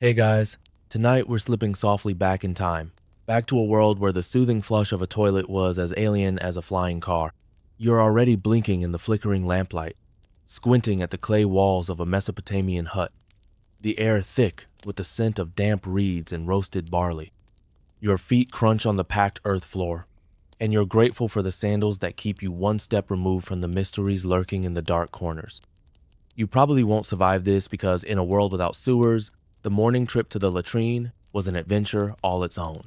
Hey guys, tonight we're slipping softly back in time, back to a world where the soothing flush of a toilet was as alien as a flying car. You're already blinking in the flickering lamplight, squinting at the clay walls of a Mesopotamian hut, the air thick with the scent of damp reeds and roasted barley. Your feet crunch on the packed earth floor, and you're grateful for the sandals that keep you one step removed from the mysteries lurking in the dark corners. You probably won't survive this because in a world without sewers, the morning trip to the latrine was an adventure all its own.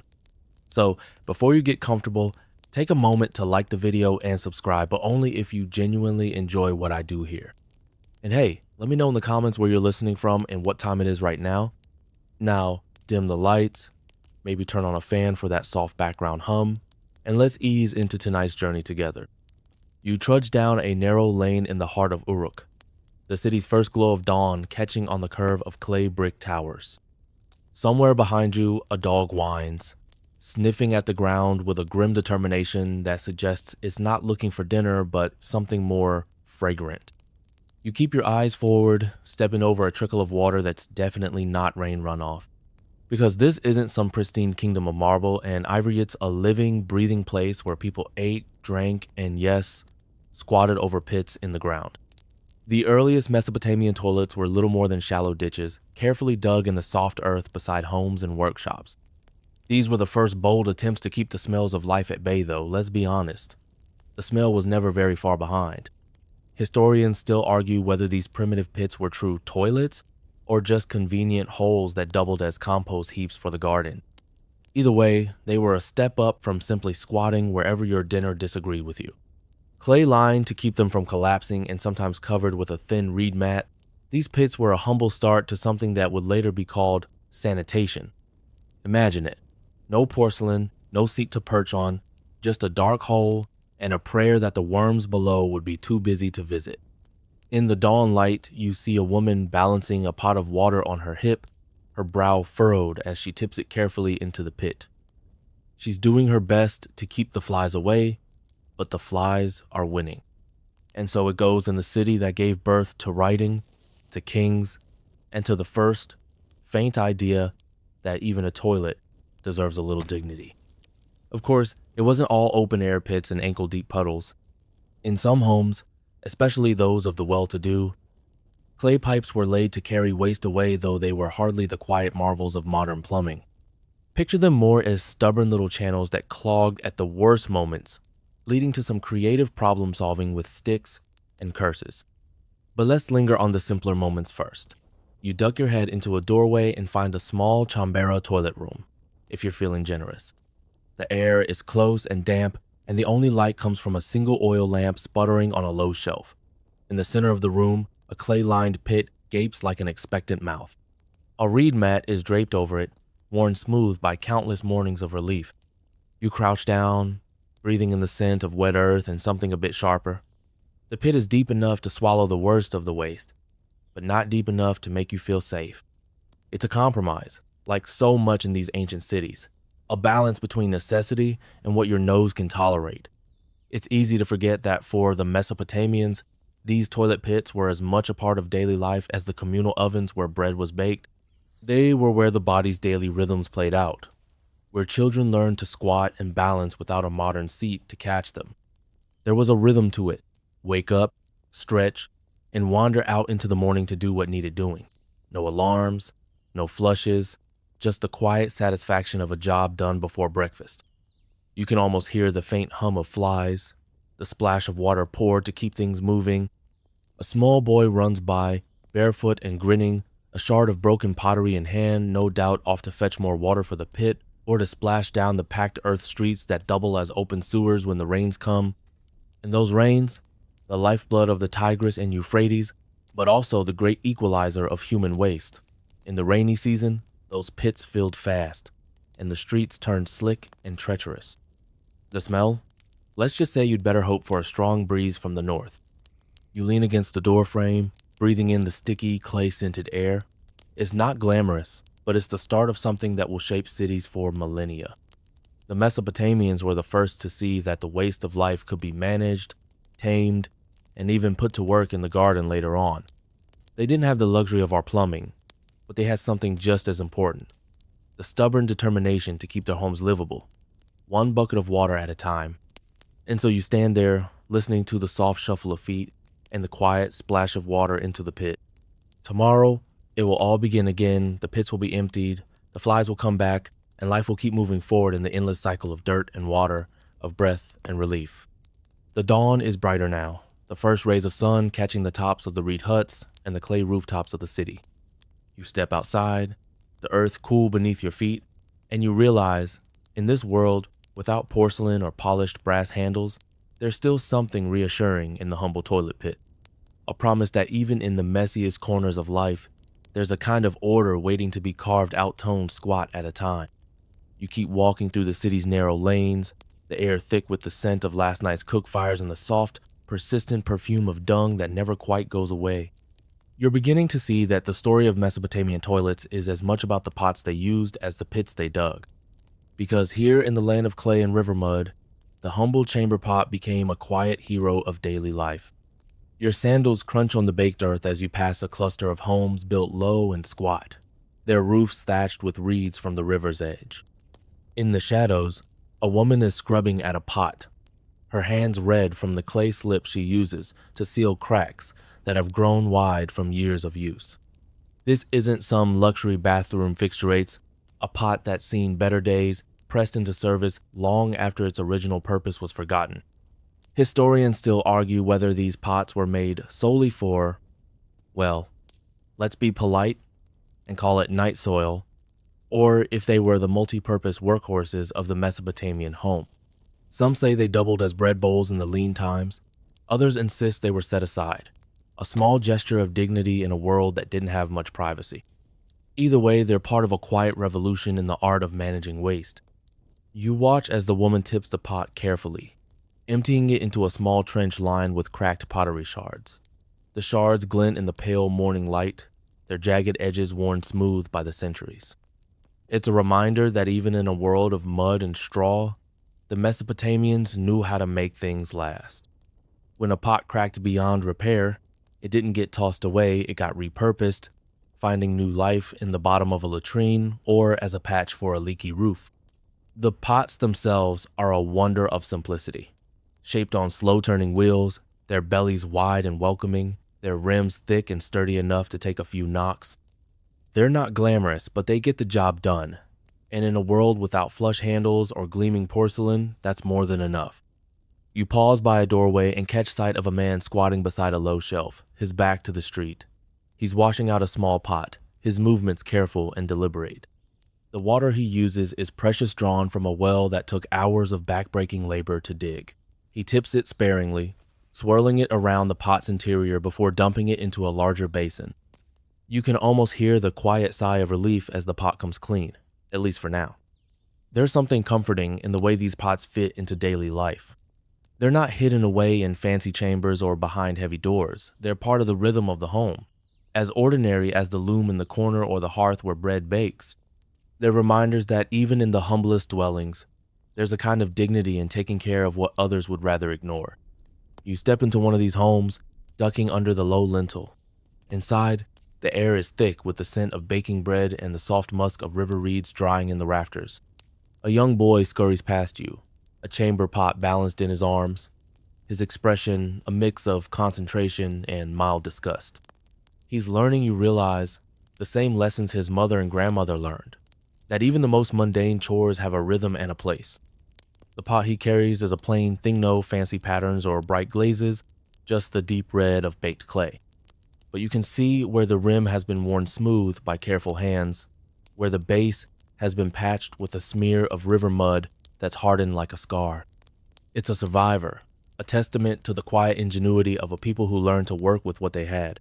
So, before you get comfortable, take a moment to like the video and subscribe, but only if you genuinely enjoy what I do here. And hey, let me know in the comments where you're listening from and what time it is right now. Now, dim the lights, maybe turn on a fan for that soft background hum, and let's ease into tonight's journey together. You trudge down a narrow lane in the heart of Uruk, the city's first glow of dawn catching on the curve of clay brick towers. Somewhere behind you, a dog whines, sniffing at the ground with a grim determination that suggests it's not looking for dinner but something more fragrant. You keep your eyes forward, stepping over a trickle of water that's definitely not rain runoff. Because this isn't some pristine kingdom of marble and ivory, it's a living, breathing place where people ate, drank, and yes, squatted over pits in the ground. The earliest Mesopotamian toilets were little more than shallow ditches, carefully dug in the soft earth beside homes and workshops. These were the first bold attempts to keep the smells of life at bay, though, let's be honest. The smell was never very far behind. Historians still argue whether these primitive pits were true toilets or just convenient holes that doubled as compost heaps for the garden. Either way, they were a step up from simply squatting wherever your dinner disagreed with you. Clay lined to keep them from collapsing and sometimes covered with a thin reed mat, these pits were a humble start to something that would later be called sanitation. Imagine it. No porcelain, no seat to perch on, just a dark hole and a prayer that the worms below would be too busy to visit. In the dawn light, you see a woman balancing a pot of water on her hip, her brow furrowed as she tips it carefully into the pit. She's doing her best to keep the flies away, but the flies are winning. And so it goes in the city that gave birth to writing, to kings, and to the first, faint idea that even a toilet deserves a little dignity. Of course, it wasn't all open-air pits and ankle-deep puddles. In some homes, especially those of the well-to-do, clay pipes were laid to carry waste away, though they were hardly the quiet marvels of modern plumbing. Picture them more as stubborn little channels that clogged at the worst moments, leading to some creative problem solving with sticks and curses. But let's linger on the simpler moments first. You duck your head into a doorway and find a small chambera toilet room, if you're feeling generous. The air is close and damp, and the only light comes from a single oil lamp sputtering on a low shelf. In the center of the room, a clay-lined pit gapes like an expectant mouth. A reed mat is draped over it, worn smooth by countless mornings of relief. You crouch down, breathing in the scent of wet earth and something a bit sharper. The pit is deep enough to swallow the worst of the waste, but not deep enough to make you feel safe. It's a compromise, like so much in these ancient cities, a balance between necessity and what your nose can tolerate. It's easy to forget that for the Mesopotamians, these toilet pits were as much a part of daily life as the communal ovens where bread was baked. They were where the body's daily rhythms played out, where children learned to squat and balance without a modern seat to catch them. There was a rhythm to it. Wake up, stretch, and wander out into the morning to do what needed doing. No alarms, no flushes, just the quiet satisfaction of a job done before breakfast. You can almost hear the faint hum of flies, the splash of water poured to keep things moving. A small boy runs by, barefoot and grinning, a shard of broken pottery in hand, no doubt off to fetch more water for the pit, or to splash down the packed earth streets that double as open sewers when the rains come. And those rains, the lifeblood of the Tigris and Euphrates, but also the great equalizer of human waste. In the rainy season, those pits filled fast, and the streets turned slick and treacherous. The smell? Let's just say you'd better hope for a strong breeze from the north. You lean against the doorframe, breathing in the sticky, clay-scented air. It's not glamorous, but it's the start of something that will shape cities for millennia. The Mesopotamians were the first to see that the waste of life could be managed, tamed, and even put to work in the garden later on. They didn't have the luxury of our plumbing, but they had something just as important: the stubborn determination to keep their homes livable, one bucket of water at a time. And so you stand there, listening to the soft shuffle of feet and the quiet splash of water into the pit. Tomorrow, it will all begin again, the pits will be emptied, the flies will come back, and life will keep moving forward in the endless cycle of dirt and water, of breath and relief. The dawn is brighter now, the first rays of sun catching the tops of the reed huts and the clay rooftops of the city. You step outside, the earth cool beneath your feet, and you realize, in this world, without porcelain or polished brass handles, there's still something reassuring in the humble toilet pit. A promise that even in the messiest corners of life, there's a kind of order waiting to be carved out toned squat at a time. You keep walking through the city's narrow lanes, the air thick with the scent of last night's cook fires and the soft, persistent perfume of dung that never quite goes away. You're beginning to see that the story of Mesopotamian toilets is as much about the pots they used as the pits they dug. Because here in the land of clay and river mud, the humble chamber pot became a quiet hero of daily life. Your sandals crunch on the baked earth as you pass a cluster of homes built low and squat, their roofs thatched with reeds from the river's edge. In the shadows, a woman is scrubbing at a pot, her hands red from the clay slips she uses to seal cracks that have grown wide from years of use. This isn't some luxury bathroom fixturates, a pot that's seen better days, pressed into service long after its original purpose was forgotten. Historians still argue whether these pots were made solely for, well, let's be polite and call it night soil, or if they were the multi-purpose workhorses of the Mesopotamian home. Some say they doubled as bread bowls in the lean times. Others insist they were set aside, a small gesture of dignity in a world that didn't have much privacy. Either way, they're part of a quiet revolution in the art of managing waste. You watch as the woman tips the pot carefully, emptying it into a small trench lined with cracked pottery shards. The shards glint in the pale morning light, their jagged edges worn smooth by the centuries. It's a reminder that even in a world of mud and straw, the Mesopotamians knew how to make things last. When a pot cracked beyond repair, it didn't get tossed away, it got repurposed, finding new life in the bottom of a latrine or as a patch for a leaky roof. The pots themselves are a wonder of simplicity. Shaped on slow-turning wheels, their bellies wide and welcoming, their rims thick and sturdy enough to take a few knocks. They're not glamorous, but they get the job done. And in a world without flush handles or gleaming porcelain, that's more than enough. You pause by a doorway and catch sight of a man squatting beside a low shelf, his back to the street. He's washing out a small pot, his movements careful and deliberate. The water he uses is precious drawn from a well that took hours of backbreaking labor to dig. He tips it sparingly, swirling it around the pot's interior before dumping it into a larger basin. You can almost hear the quiet sigh of relief as the pot comes clean, at least for now. There's something comforting in the way these pots fit into daily life. They're not hidden away in fancy chambers or behind heavy doors. They're part of the rhythm of the home, as ordinary as the loom in the corner or the hearth where bread bakes. They're reminders that even in the humblest dwellings, there's a kind of dignity in taking care of what others would rather ignore. You step into one of these homes, ducking under the low lintel. Inside, the air is thick with the scent of baking bread and the soft musk of river reeds drying in the rafters. A young boy scurries past you, a chamber pot balanced in his arms, his expression a mix of concentration and mild disgust. He's learning, you realize, the same lessons his mother and grandmother learned, that even the most mundane chores have a rhythm and a place. The pot he carries is a plain thing, no fancy patterns or bright glazes, just the deep red of baked clay. But you can see where the rim has been worn smooth by careful hands, where the base has been patched with a smear of river mud that's hardened like a scar. It's a survivor, a testament to the quiet ingenuity of a people who learned to work with what they had.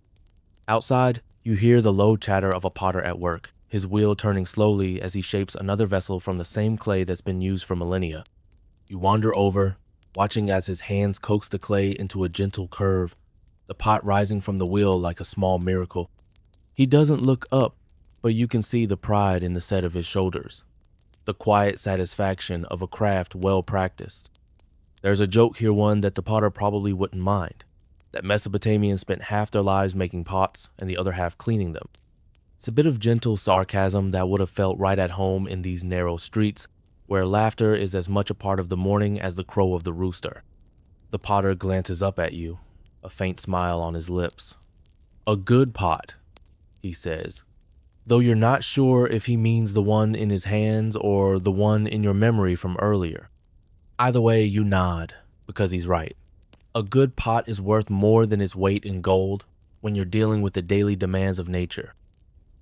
Outside, you hear the low chatter of a potter at work, his wheel turning slowly as he shapes another vessel from the same clay that's been used for millennia. You wander over, watching as his hands coax the clay into a gentle curve, the pot rising from the wheel like a small miracle. He doesn't look up, but you can see the pride in the set of his shoulders, the quiet satisfaction of a craft well practiced. There's a joke here, one that the potter probably wouldn't mind, that Mesopotamians spent half their lives making pots and the other half cleaning them. It's a bit of gentle sarcasm that would have felt right at home in these narrow streets, where laughter is as much a part of the morning as the crow of the rooster. The potter glances up at you, a faint smile on his lips. "A good pot," he says, though you're not sure if he means the one in his hands or the one in your memory from earlier. Either way, you nod, because he's right. A good pot is worth more than its weight in gold when you're dealing with the daily demands of nature.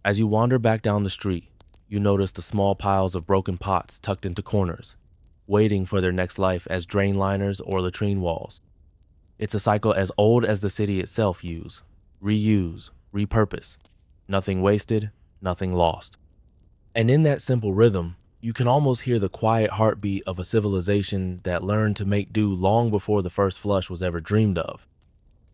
As you wander back down the street, you notice the small piles of broken pots tucked into corners, waiting for their next life as drain liners or latrine walls. It's a cycle as old as the city itself: reuse, repurpose. Nothing wasted, nothing lost. And in that simple rhythm, you can almost hear the quiet heartbeat of a civilization that learned to make do long before the first flush was ever dreamed of.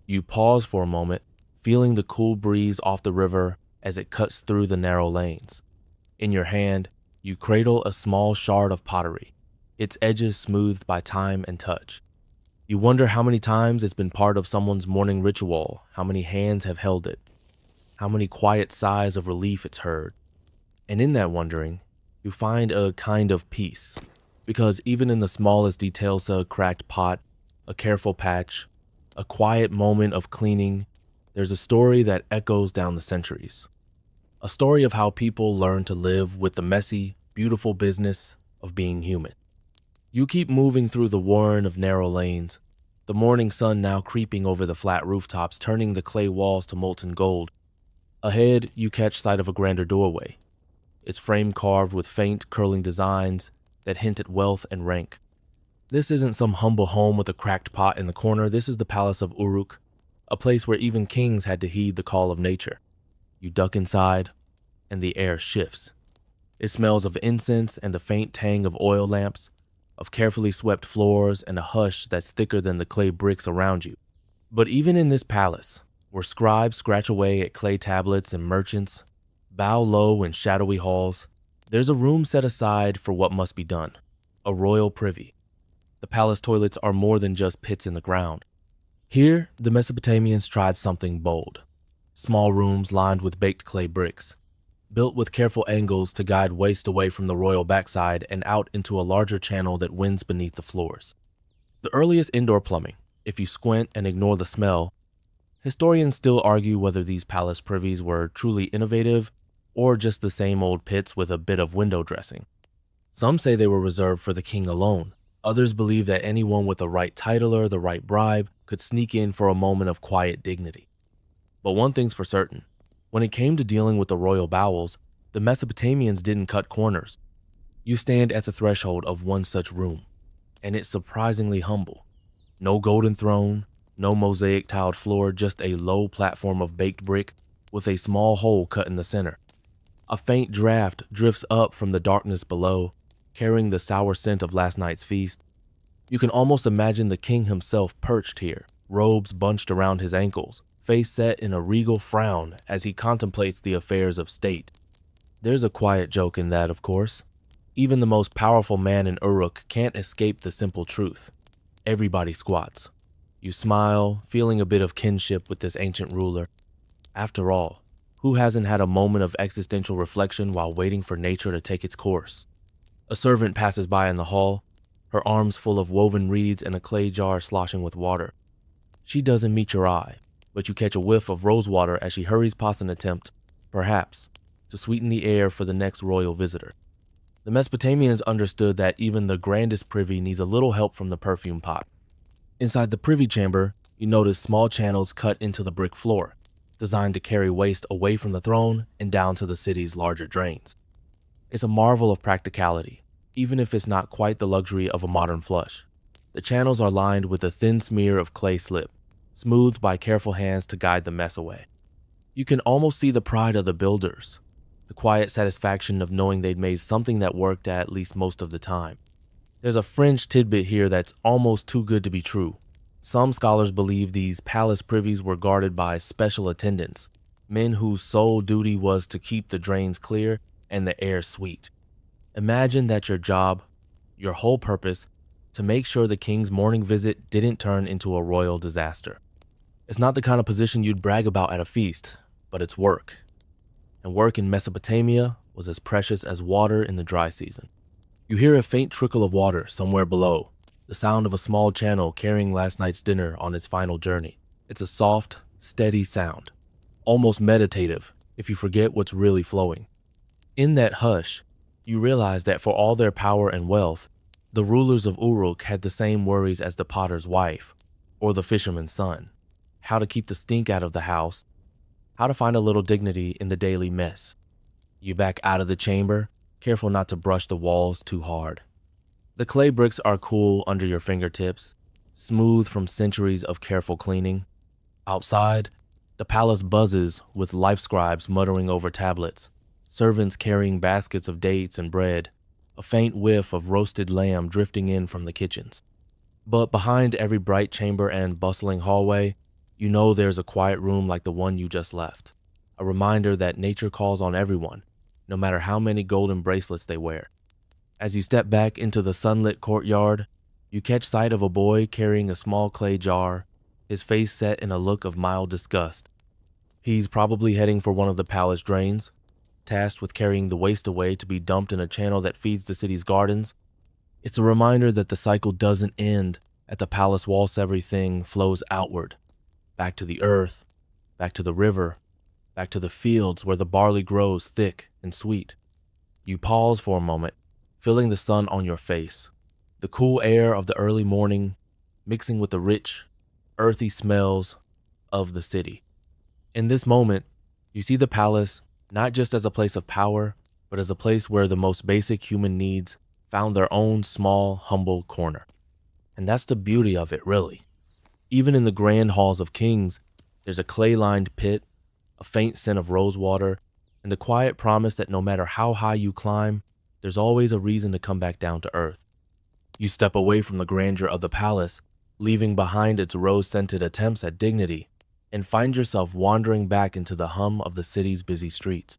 You pause for a moment, feeling the cool breeze off the river as it cuts through the narrow lanes. In your hand, you cradle a small shard of pottery, its edges smoothed by time and touch. You wonder how many times it's been part of someone's morning ritual, how many hands have held it, how many quiet sighs of relief it's heard. And in that wondering, you find a kind of peace, because even in the smallest details, a cracked pot, a careful patch, a quiet moment of cleaning, there's a story that echoes down the centuries. A story of how people learn to live with the messy, beautiful business of being human. You keep moving through the warren of narrow lanes, the morning sun now creeping over the flat rooftops, turning the clay walls to molten gold. Ahead, you catch sight of a grander doorway, its frame carved with faint, curling designs that hint at wealth and rank. This isn't some humble home with a cracked pot in the corner. This is the palace of Uruk, a place where even kings had to heed the call of nature. You duck inside, and the air shifts. It smells of incense and the faint tang of oil lamps, of carefully swept floors and a hush that's thicker than the clay bricks around you. But even in this palace, where scribes scratch away at clay tablets and merchants bow low in shadowy halls, there's a room set aside for what must be done, a royal privy. The palace toilets are more than just pits in the ground. Here, the Mesopotamians tried something bold. Small rooms lined with baked clay bricks, built with careful angles to guide waste away from the royal backside and out into a larger channel that winds beneath the floors. The earliest indoor plumbing, if you squint and ignore the smell. Historians still argue whether these palace privies were truly innovative or just the same old pits with a bit of window dressing. Some say they were reserved for the king alone. Others believe that anyone with the right title or the right bribe could sneak in for a moment of quiet dignity. But one thing's for certain: when it came to dealing with the royal bowels, the Mesopotamians didn't cut corners. You stand at the threshold of one such room, and it's surprisingly humble. No golden throne, no mosaic tiled floor, just a low platform of baked brick with a small hole cut in the center. A faint draft drifts up from the darkness below, carrying the sour scent of last night's feast. You can almost imagine the king himself perched here, robes bunched around his ankles, face set in a regal frown as he contemplates the affairs of state. There's a quiet joke in that, of course. Even the most powerful man in Uruk can't escape the simple truth. Everybody squats. You smile, feeling a bit of kinship with this ancient ruler. After all, who hasn't had a moment of existential reflection while waiting for nature to take its course? A servant passes by in the hall, her arms full of woven reeds and a clay jar sloshing with water. She doesn't meet your eye, but you catch a whiff of rosewater as she hurries past an attempt, perhaps, to sweeten the air for the next royal visitor. The Mesopotamians understood that even the grandest privy needs a little help from the perfume pot. Inside the privy chamber, you notice small channels cut into the brick floor, designed to carry waste away from the throne and down to the city's larger drains. It's a marvel of practicality, even if it's not quite the luxury of a modern flush. The channels are lined with a thin smear of clay slip, smoothed by careful hands to guide the mess away. You can almost see the pride of the builders, the quiet satisfaction of knowing they'd made something that worked at least most of the time. There's a fringe tidbit here that's almost too good to be true. Some scholars believe these palace privies were guarded by special attendants, men whose sole duty was to keep the drains clear and the air sweet. Imagine that your job, your whole purpose, to make sure the king's morning visit didn't turn into a royal disaster. It's not the kind of position you'd brag about at a feast, but it's work. and work in Mesopotamia was as precious as water in the dry season. You hear a faint trickle of water somewhere below, the sound of a small channel carrying last night's dinner on its final journey. It's a soft, steady sound, almost meditative if you forget what's really flowing. In that hush, you realize that for all their power and wealth, the rulers of Uruk had the same worries as the potter's wife or the fisherman's son: how to keep the stink out of the house, how to find a little dignity in the daily mess. You back out of the chamber, careful not to brush the walls too hard. The clay bricks are cool under your fingertips, smooth from centuries of careful cleaning. Outside, the palace buzzes with life scribes muttering over tablets, servants carrying baskets of dates and bread, a faint whiff of roasted lamb drifting in from the kitchens. But behind every bright chamber and bustling hallway, you know there's a quiet room like the one you just left, a reminder that nature calls on everyone, no matter how many golden bracelets they wear. As you step back into the sunlit courtyard, you catch sight of a boy carrying a small clay jar, his face set in a look of mild disgust. He's probably heading for one of the palace drains, tasked with carrying the waste away to be dumped in a channel that feeds the city's gardens. It's a reminder that the cycle doesn't end at the palace whilst everything flows outward, back to the earth, back to the river, back to the fields where the barley grows thick and sweet. You pause for a moment, feeling the sun on your face, the cool air of the early morning mixing with the rich, earthy smells of the city. In this moment, you see the palace not just as a place of power, but as a place where the most basic human needs found their own small, humble corner. And that's the beauty of it, really. Even in the grand halls of kings, there's a clay-lined pit, a faint scent of rosewater, and the quiet promise that no matter how high you climb, there's always a reason to come back down to earth. You step away from the grandeur of the palace, leaving behind its rose-scented attempts at dignity, and find yourself wandering back into the hum of the city's busy streets.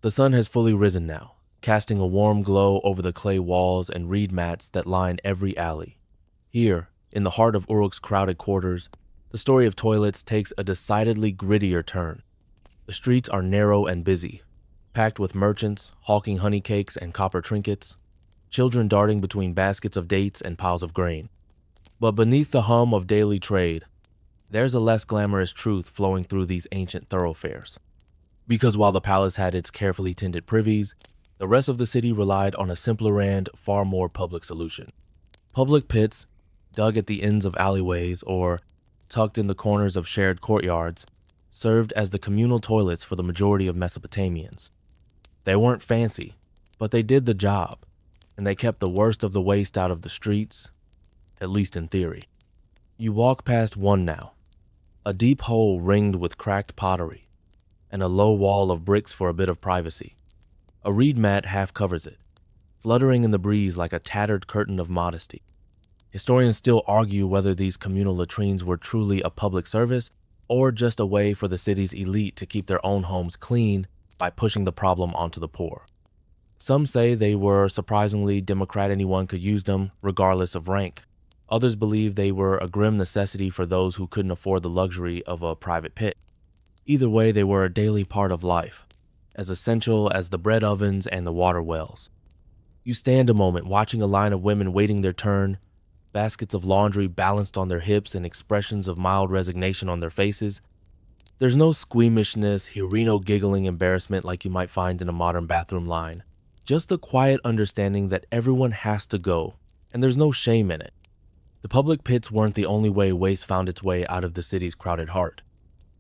The sun has fully risen now, casting a warm glow over the clay walls and reed mats that line every alley. Here, in the heart of Uruk's crowded quarters, the story of toilets takes a decidedly grittier turn. The streets are narrow and busy, packed with merchants hawking honey cakes and copper trinkets, children darting between baskets of dates and piles of grain. But beneath the hum of daily trade, there's a less glamorous truth flowing through these ancient thoroughfares. Because while the palace had its carefully tended privies, the rest of the city relied on a simpler and far more public solution. Public pits, dug at the ends of alleyways or tucked in the corners of shared courtyards, served as the communal toilets for the majority of Mesopotamians. They weren't fancy, but they did the job, and they kept the worst of the waste out of the streets, at least in theory. You walk past one now, a deep hole ringed with cracked pottery, and a low wall of bricks for a bit of privacy. A reed mat half covers it, fluttering in the breeze like a tattered curtain of modesty. Historians still argue whether these communal latrines were truly a public service or just a way for the city's elite to keep their own homes clean by pushing the problem onto the poor. Some say they were surprisingly democratic, anyone could use them regardless of rank. Others believe they were a grim necessity for those who couldn't afford the luxury of a private pit. Either way, they were a daily part of life, as essential as the bread ovens and the water wells. You stand a moment watching a line of women waiting their turn, baskets of laundry balanced on their hips and expressions of mild resignation on their faces. There's no squeamishness, Hirino giggling embarrassment like you might find in a modern bathroom line. Just the quiet understanding that everyone has to go, and there's no shame in it. The public pits weren't the only way waste found its way out of the city's crowded heart.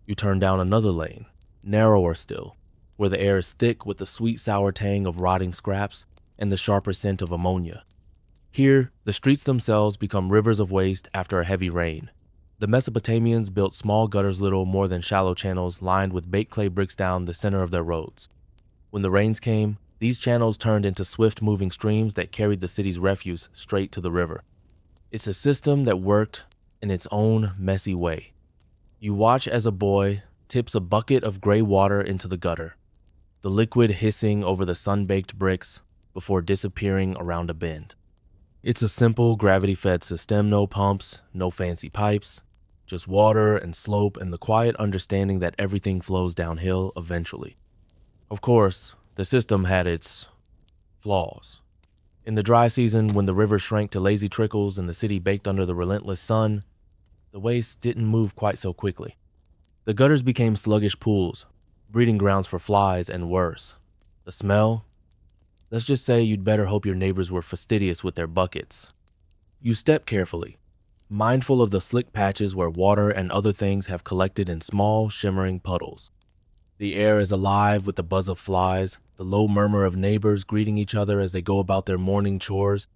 You turn down another lane, narrower still, where the air is thick with the sweet sour tang of rotting scraps and the sharper scent of ammonia. Here, the streets themselves become rivers of waste after a heavy rain. The Mesopotamians built small gutters little more than shallow channels lined with baked clay bricks down the center of their roads. When the rains came, these channels turned into swift-moving streams that carried the city's refuse straight to the river. It's a system that worked in its own messy way. You watch as a boy tips a bucket of gray water into the gutter, the liquid hissing over the sun-baked bricks before disappearing around a bend. It's a simple gravity-fed system, no pumps, no fancy pipes, just water and slope and the quiet understanding that everything flows downhill eventually. Of course, the system had its flaws. In the dry season, when the river shrank to lazy trickles and the city baked under the relentless sun, the waste didn't move quite so quickly. The gutters became sluggish pools, breeding grounds for flies and worse. The smell? Let's just say you'd better hope your neighbors were fastidious with their buckets. You step carefully, mindful of the slick patches where water and other things have collected in small, shimmering puddles. The air is alive with the buzz of flies, the low murmur of neighbors greeting each other as they go about their morning chores.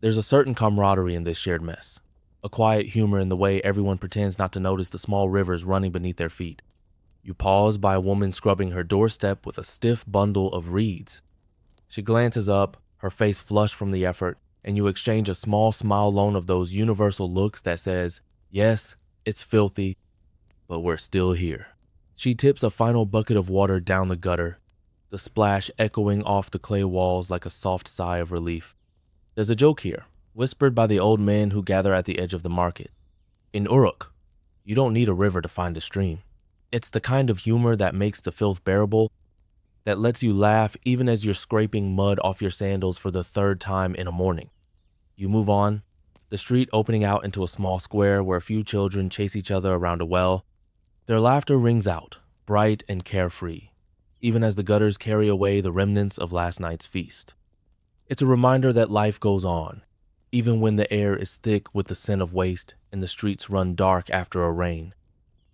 There's a certain camaraderie in this shared mess, a quiet humor in the way everyone pretends not to notice the small rivers running beneath their feet. You pause by a woman scrubbing her doorstep with a stiff bundle of reeds. She glances up, her face flushed from the effort, and you exchange a small smile loan of those universal looks that says, yes, it's filthy, but we're still here. She tips a final bucket of water down the gutter, the splash echoing off the clay walls like a soft sigh of relief. There's a joke here, whispered by the old men who gather at the edge of the market. In Uruk, you don't need a river to find a stream. It's the kind of humor that makes the filth bearable, that lets you laugh even as you're scraping mud off your sandals for the third time in a morning. You move on, the street opening out into a small square where a few children chase each other around a well. Their laughter rings out, bright and carefree, even as the gutters carry away the remnants of last night's feast. It's a reminder that life goes on, even when the air is thick with the scent of waste and the streets run dark after a rain.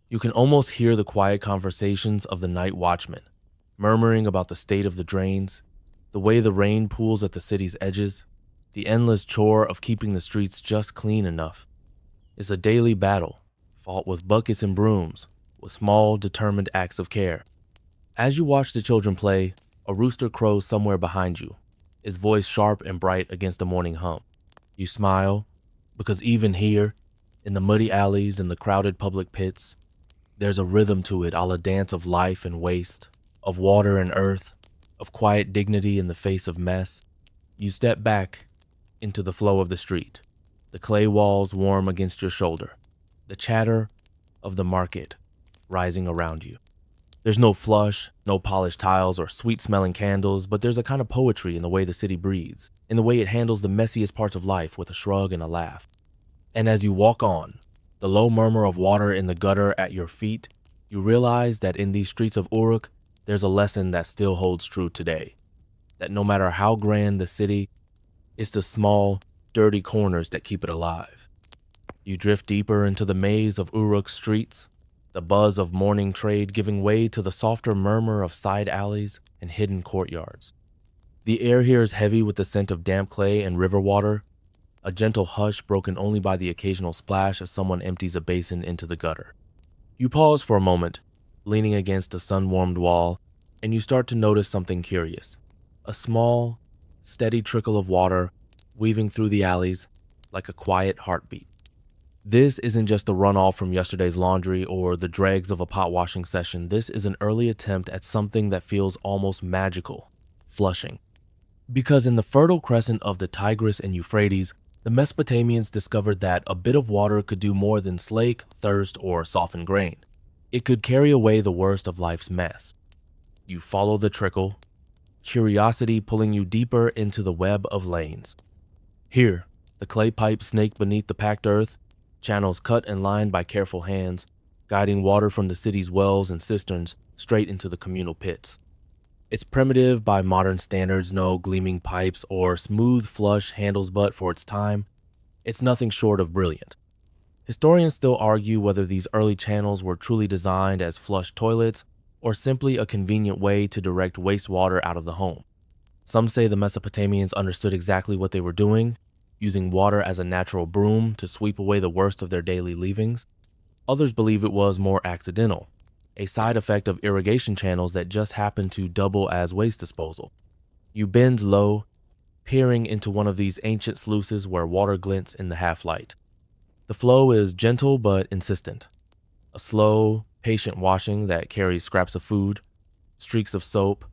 You can almost hear the quiet conversations of the night watchmen, murmuring about the state of the drains, the way the rain pools at the city's edges, the endless chore of keeping the streets just clean enough. It's a daily battle, fought with buckets and brooms, with small, determined acts of care. As you watch the children play, a rooster crows somewhere behind you, his voice sharp and bright against the morning hum. You smile, because even here, in the muddy alleys and the crowded public pits, there's a rhythm to it, a la dance of life and waste, of water and earth, of quiet dignity in the face of mess. You step back into the flow of the street, the clay walls warm against your shoulder, the chatter of the market rising around you. There's no flush, no polished tiles or sweet-smelling candles, but there's a kind of poetry in the way the city breathes, in the way it handles the messiest parts of life with a shrug and a laugh. And as you walk on, the low murmur of water in the gutter at your feet, you realize that in these streets of Uruk, there's a lesson that still holds true today. That no matter how grand the city, it's the small, dirty corners that keep it alive. You drift deeper into the maze of Uruk's streets, the buzz of morning trade giving way to the softer murmur of side alleys and hidden courtyards. The air here is heavy with the scent of damp clay and river water, a gentle hush broken only by the occasional splash as someone empties a basin into the gutter. You pause for a moment, leaning against a sun-warmed wall, and you start to notice something curious. A small, steady trickle of water weaving through the alleys like a quiet heartbeat. This isn't just the runoff from yesterday's laundry or the dregs of a pot washing session. This is an early attempt at something that feels almost magical, flushing. Because in the fertile crescent of the Tigris and Euphrates, the Mesopotamians discovered that a bit of water could do more than slake, thirst, or soften grain. It could carry away the worst of life's mess. You follow the trickle, curiosity pulling you deeper into the web of lanes. Here, the clay pipes snake beneath the packed earth, channels cut and lined by careful hands, guiding water from the city's wells and cisterns straight into the communal pits. It's primitive by modern standards, no gleaming pipes or smooth flush handles, but for its time, it's nothing short of brilliant. Historians still argue whether these early channels were truly designed as flush toilets or simply a convenient way to direct wastewater out of the home. Some say the Mesopotamians understood exactly what they were doing, using water as a natural broom to sweep away the worst of their daily leavings. Others believe it was more accidental, a side effect of irrigation channels that just happened to double as waste disposal. You bend low, peering into one of these ancient sluices where water glints in the half-light. The flow is gentle but insistent, a slow, patient washing that carries scraps of food, streaks of soap,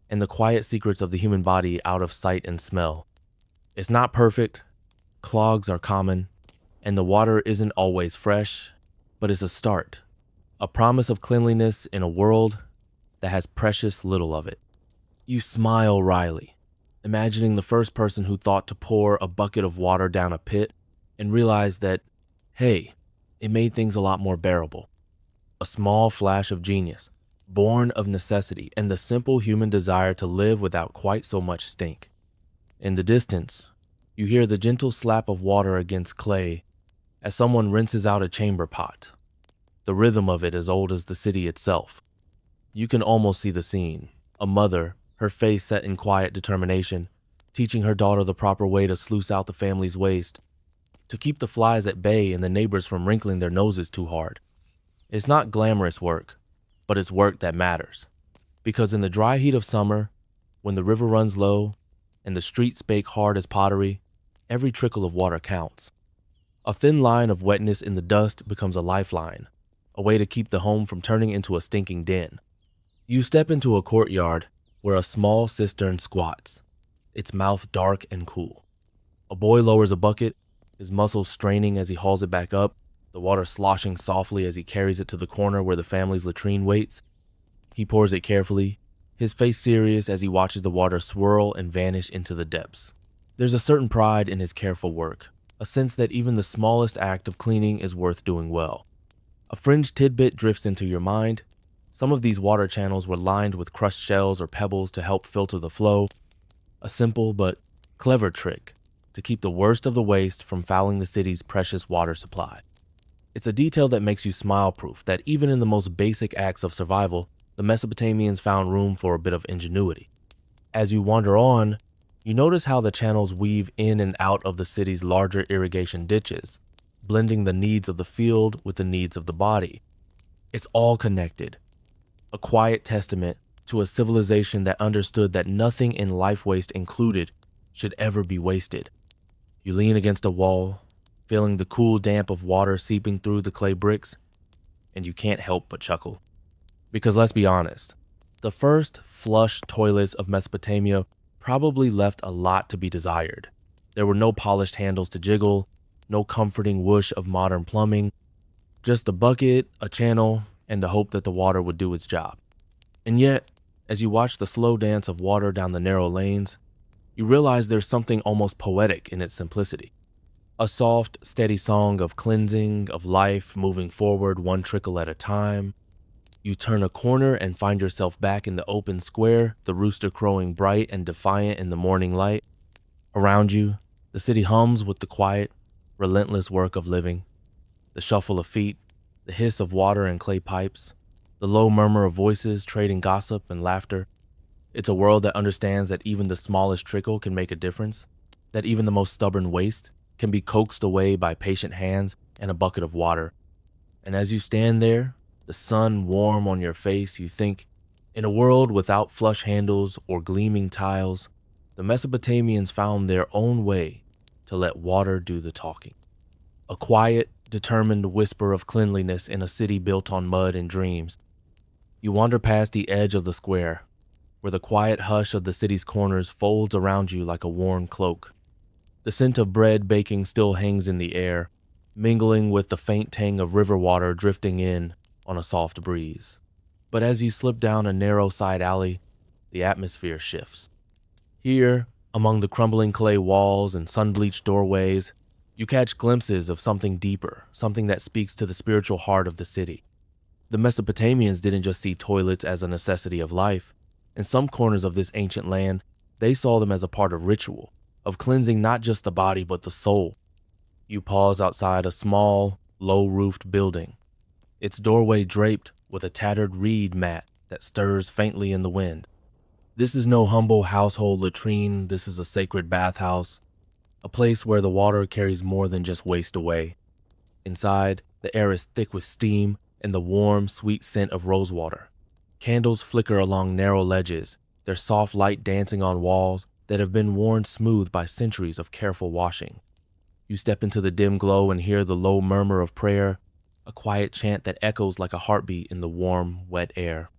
and the quiet secrets of the human body out of sight and smell. It's not perfect, clogs are common, and the water isn't always fresh, but it's a start, a promise of cleanliness in a world that has precious little of it. You smile wryly, imagining the first person who thought to pour a bucket of water down a pit and realize that, hey, it made things a lot more bearable. A small flash of genius, born of necessity and the simple human desire to live without quite so much stink. In the distance, you hear the gentle slap of water against clay as someone rinses out a chamber pot, the rhythm of it as old as the city itself. You can almost see the scene. A mother, her face set in quiet determination, teaching her daughter the proper way to sluice out the family's waste, to keep the flies at bay and the neighbors from wrinkling their noses too hard. It's not glamorous work, but it's work that matters. Because in the dry heat of summer, when the river runs low and the streets bake hard as pottery, every trickle of water counts. A thin line of wetness in the dust becomes a lifeline, a way to keep the home from turning into a stinking den. You step into a courtyard where a small cistern squats, its mouth dark and cool. A boy lowers a bucket, his muscles straining as he hauls it back up, the water sloshing softly as he carries it to the corner where the family's latrine waits. He pours it carefully, his face serious as he watches the water swirl and vanish into the depths. There's a certain pride in his careful work, a sense that even the smallest act of cleaning is worth doing well. A fringe tidbit drifts into your mind. Some of these water channels were lined with crushed shells or pebbles to help filter the flow. A simple but clever trick to keep the worst of the waste from fouling the city's precious water supply. It's a detail that makes you smile, proof that even in the most basic acts of survival, the Mesopotamians found room for a bit of ingenuity. As you wander on, you notice how the channels weave in and out of the city's larger irrigation ditches, blending the needs of the field with the needs of the body. It's all connected. A quiet testament to a civilization that understood that nothing in life waste included should ever be wasted. You lean against a wall, feeling the cool damp of water seeping through the clay bricks, and you can't help but chuckle. Because let's be honest, the first flush toilets of Mesopotamia probably left a lot to be desired. There were no polished handles to jiggle, no comforting whoosh of modern plumbing, just a bucket, a channel, and the hope that the water would do its job. And yet, as you watch the slow dance of water down the narrow lanes, you realize there's something almost poetic in its simplicity. A soft, steady song of cleansing, of life moving forward one trickle at a time. You turn a corner and find yourself back in the open square, the rooster crowing bright and defiant in the morning light. Around you, the city hums with the quiet, relentless work of living. The shuffle of feet, the hiss of water in clay pipes, the low murmur of voices trading gossip and laughter. It's a world that understands that even the smallest trickle can make a difference, that even the most stubborn waste can be coaxed away by patient hands and a bucket of water. And as you stand there, the sun warm on your face, you think, in a world without flush handles or gleaming tiles, the Mesopotamians found their own way to let water do the talking. A quiet, determined whisper of cleanliness in a city built on mud and dreams. You wander past the edge of the square, where the quiet hush of the city's corners folds around you like a worn cloak. The scent of bread baking still hangs in the air, mingling with the faint tang of river water drifting in on a soft breeze. But as you slip down a narrow side alley, the atmosphere shifts. Here, among the crumbling clay walls and sun-bleached doorways, you catch glimpses of something deeper, something that speaks to the spiritual heart of the city. The Mesopotamians didn't just see toilets as a necessity of life. In some corners of this ancient land, they saw them as a part of ritual, of cleansing not just the body but the soul. You pause outside a small, low-roofed building, its doorway draped with a tattered reed mat that stirs faintly in the wind. This is no humble household latrine, this is a sacred bathhouse, a place where the water carries more than just waste away. Inside, the air is thick with steam and the warm, sweet scent of rosewater. Candles flicker along narrow ledges, their soft light dancing on walls that have been worn smooth by centuries of careful washing. You step into the dim glow and hear the low murmur of prayer, a quiet chant that echoes like a heartbeat in the warm, wet air.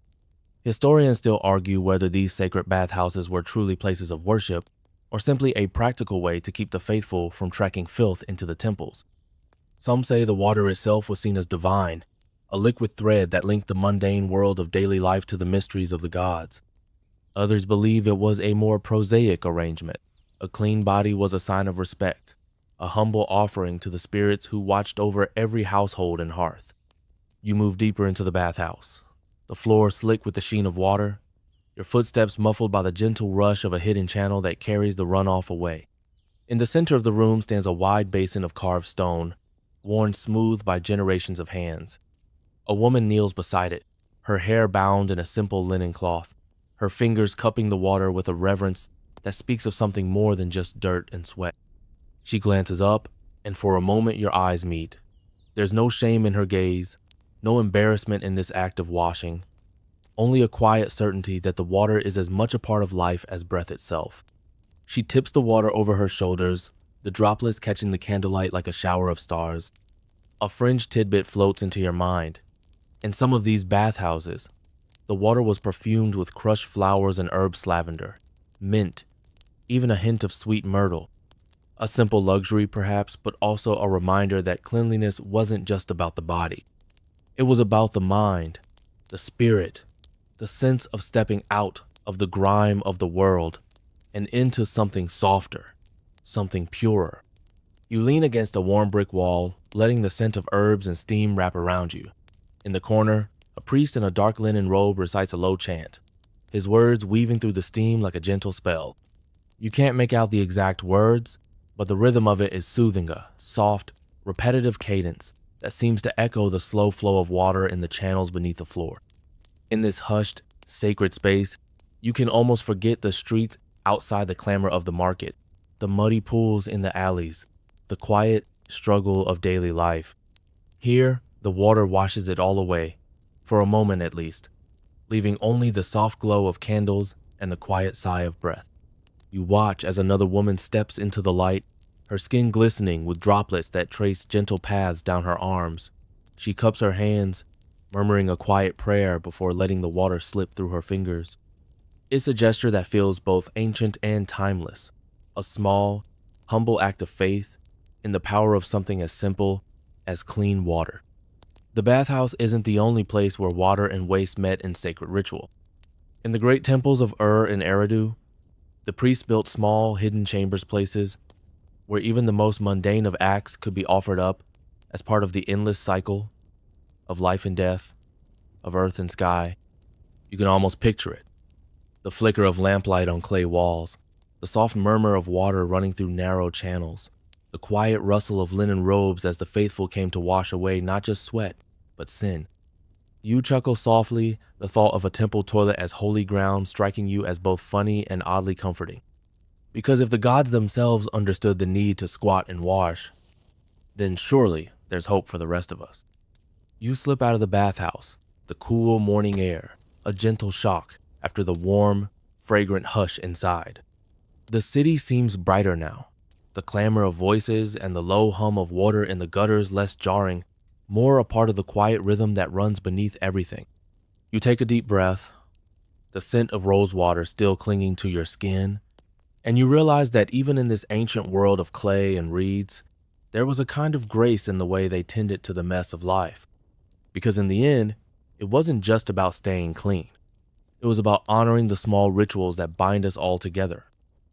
Historians still argue whether these sacred bathhouses were truly places of worship or simply a practical way to keep the faithful from trekking filth into the temples. Some say the water itself was seen as divine, a liquid thread that linked the mundane world of daily life to the mysteries of the gods. Others believe it was a more prosaic arrangement. A clean body was a sign of respect, a humble offering to the spirits who watched over every household and hearth. You move deeper into the bathhouse, the floor slick with the sheen of water, your footsteps muffled by the gentle rush of a hidden channel that carries the runoff away. In the center of the room stands a wide basin of carved stone, worn smooth by generations of hands. A woman kneels beside it, her hair bound in a simple linen cloth, her fingers cupping the water with a reverence that speaks of something more than just dirt and sweat. She glances up, and for a moment your eyes meet. There's no shame in her gaze, no embarrassment in this act of washing, only a quiet certainty that the water is as much a part of life as breath itself. She tips the water over her shoulders, the droplets catching the candlelight like a shower of stars. A fringe tidbit floats into your mind. In some of these bathhouses, the water was perfumed with crushed flowers and herbs, lavender, mint, even a hint of sweet myrtle. A simple luxury perhaps, but also a reminder that cleanliness wasn't just about the body. It was about the mind, the spirit, the sense of stepping out of the grime of the world and into something softer, something purer. You lean against a warm brick wall, letting the scent of herbs and steam wrap around you. In the corner, a priest in a dark linen robe recites a low chant, his words weaving through the steam like a gentle spell. You can't make out the exact words, but the rhythm of it is soothing, a soft, repetitive cadence that seems to echo the slow flow of water in the channels beneath the floor. In this hushed, sacred space, you can almost forget the streets outside the clamor of the market, the muddy pools in the alleys, the quiet struggle of daily life. Here, the water washes it all away, for a moment at least, leaving only the soft glow of candles and the quiet sigh of breath. You watch as another woman steps into the light, her skin glistening with droplets that trace gentle paths down her arms. She cups her hands, murmuring a quiet prayer before letting the water slip through her fingers. It's a gesture that feels both ancient and timeless, a small, humble act of faith in the power of something as simple as clean water. The bathhouse isn't the only place where water and waste met in sacred ritual. In the great temples of and Eridu, the priests built small, hidden chambers, places where even the most mundane of acts could be offered up as part of the endless cycle of life and death, of earth and sky. You can almost picture it. The flicker of lamplight on clay walls, the soft murmur of water running through narrow channels, the quiet rustle of linen robes as the faithful came to wash away not just sweat, but sin. You chuckle softly, the thought of a temple toilet as holy ground striking you as both funny and oddly comforting. Because if the gods themselves understood the need to squat and wash, then surely there's hope for the rest of us. You slip out of the bathhouse, the cool morning air, a gentle shock after the warm, fragrant hush inside. The city seems brighter now, the clamor of voices and the low hum of water in the gutters less jarring, more a part of the quiet rhythm that runs beneath everything. You take a deep breath, the scent of rosewater still clinging to your skin, and you realize that even in this ancient world of clay and reeds, there was a kind of grace in the way they tended to the mess of life. Because in the end, it wasn't just about staying clean. It was about honoring the small rituals that bind us all together,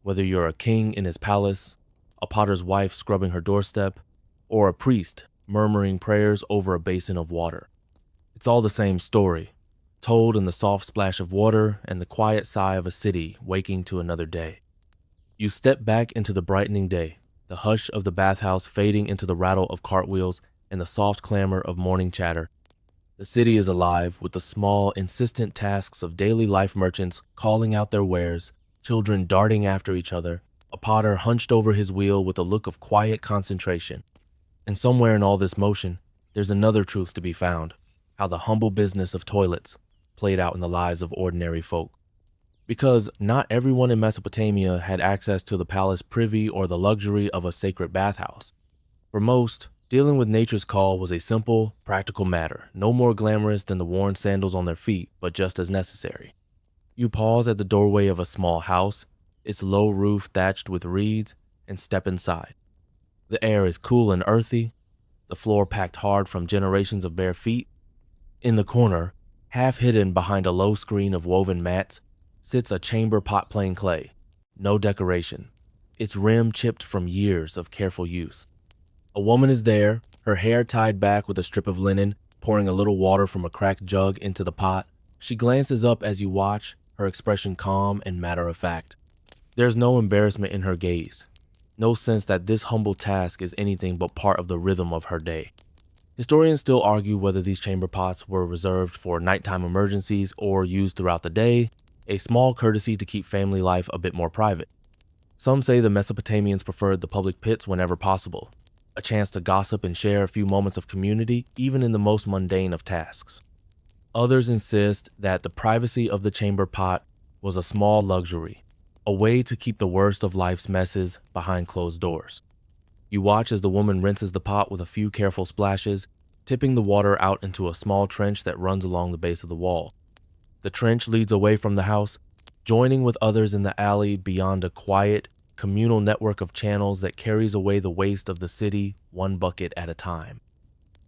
whether you're a king in his palace, a potter's wife scrubbing her doorstep, or a priest murmuring prayers over a basin of water. It's all the same story, told in the soft splash of water and the quiet sigh of a city waking to another day. You step back into the brightening day, the hush of the bathhouse fading into the rattle of cartwheels and the soft clamor of morning chatter. The city is alive with the small, insistent tasks of daily life, merchants calling out their wares, children darting after each other, a potter hunched over his wheel with a look of quiet concentration. And somewhere in all this motion, there's another truth to be found, how the humble business of toilets played out in the lives of ordinary folk. Because not everyone in Mesopotamia had access to the palace privy or the luxury of a sacred bathhouse. For most, dealing with nature's call was a simple, practical matter, no more glamorous than the worn sandals on their feet, but just as necessary. You pause at the doorway of a small house, its low roof thatched with reeds, and step inside. The air is cool and earthy, the floor packed hard from generations of bare feet, In the corner, half hidden behind a low screen of woven mats, sits a chamber pot plain clay. No decoration. Its rim chipped from years of careful use. A woman is there, her hair tied back with a strip of linen, pouring a little water from a cracked jug into the pot. She glances up as you watch, her expression calm and matter of fact. There's no embarrassment in her gaze, no sense that this humble task is anything but part of the rhythm of her day. Historians still argue whether these chamber pots were reserved for nighttime emergencies or used throughout the day, a small courtesy to keep family life a bit more private. Some say the Mesopotamians preferred the public pits whenever possible, a chance to gossip and share a few moments of community, even in the most mundane of tasks. Others insist that the privacy of the chamber pot was a small luxury, a way to keep the worst of life's messes behind closed doors. You watch as the woman rinses the pot with a few careful splashes, tipping the water out into a small trench that runs along the base of the wall. The trench leads away from the house, joining with others in the alley beyond a quiet, communal network of channels that carries away the waste of the city one bucket at a time.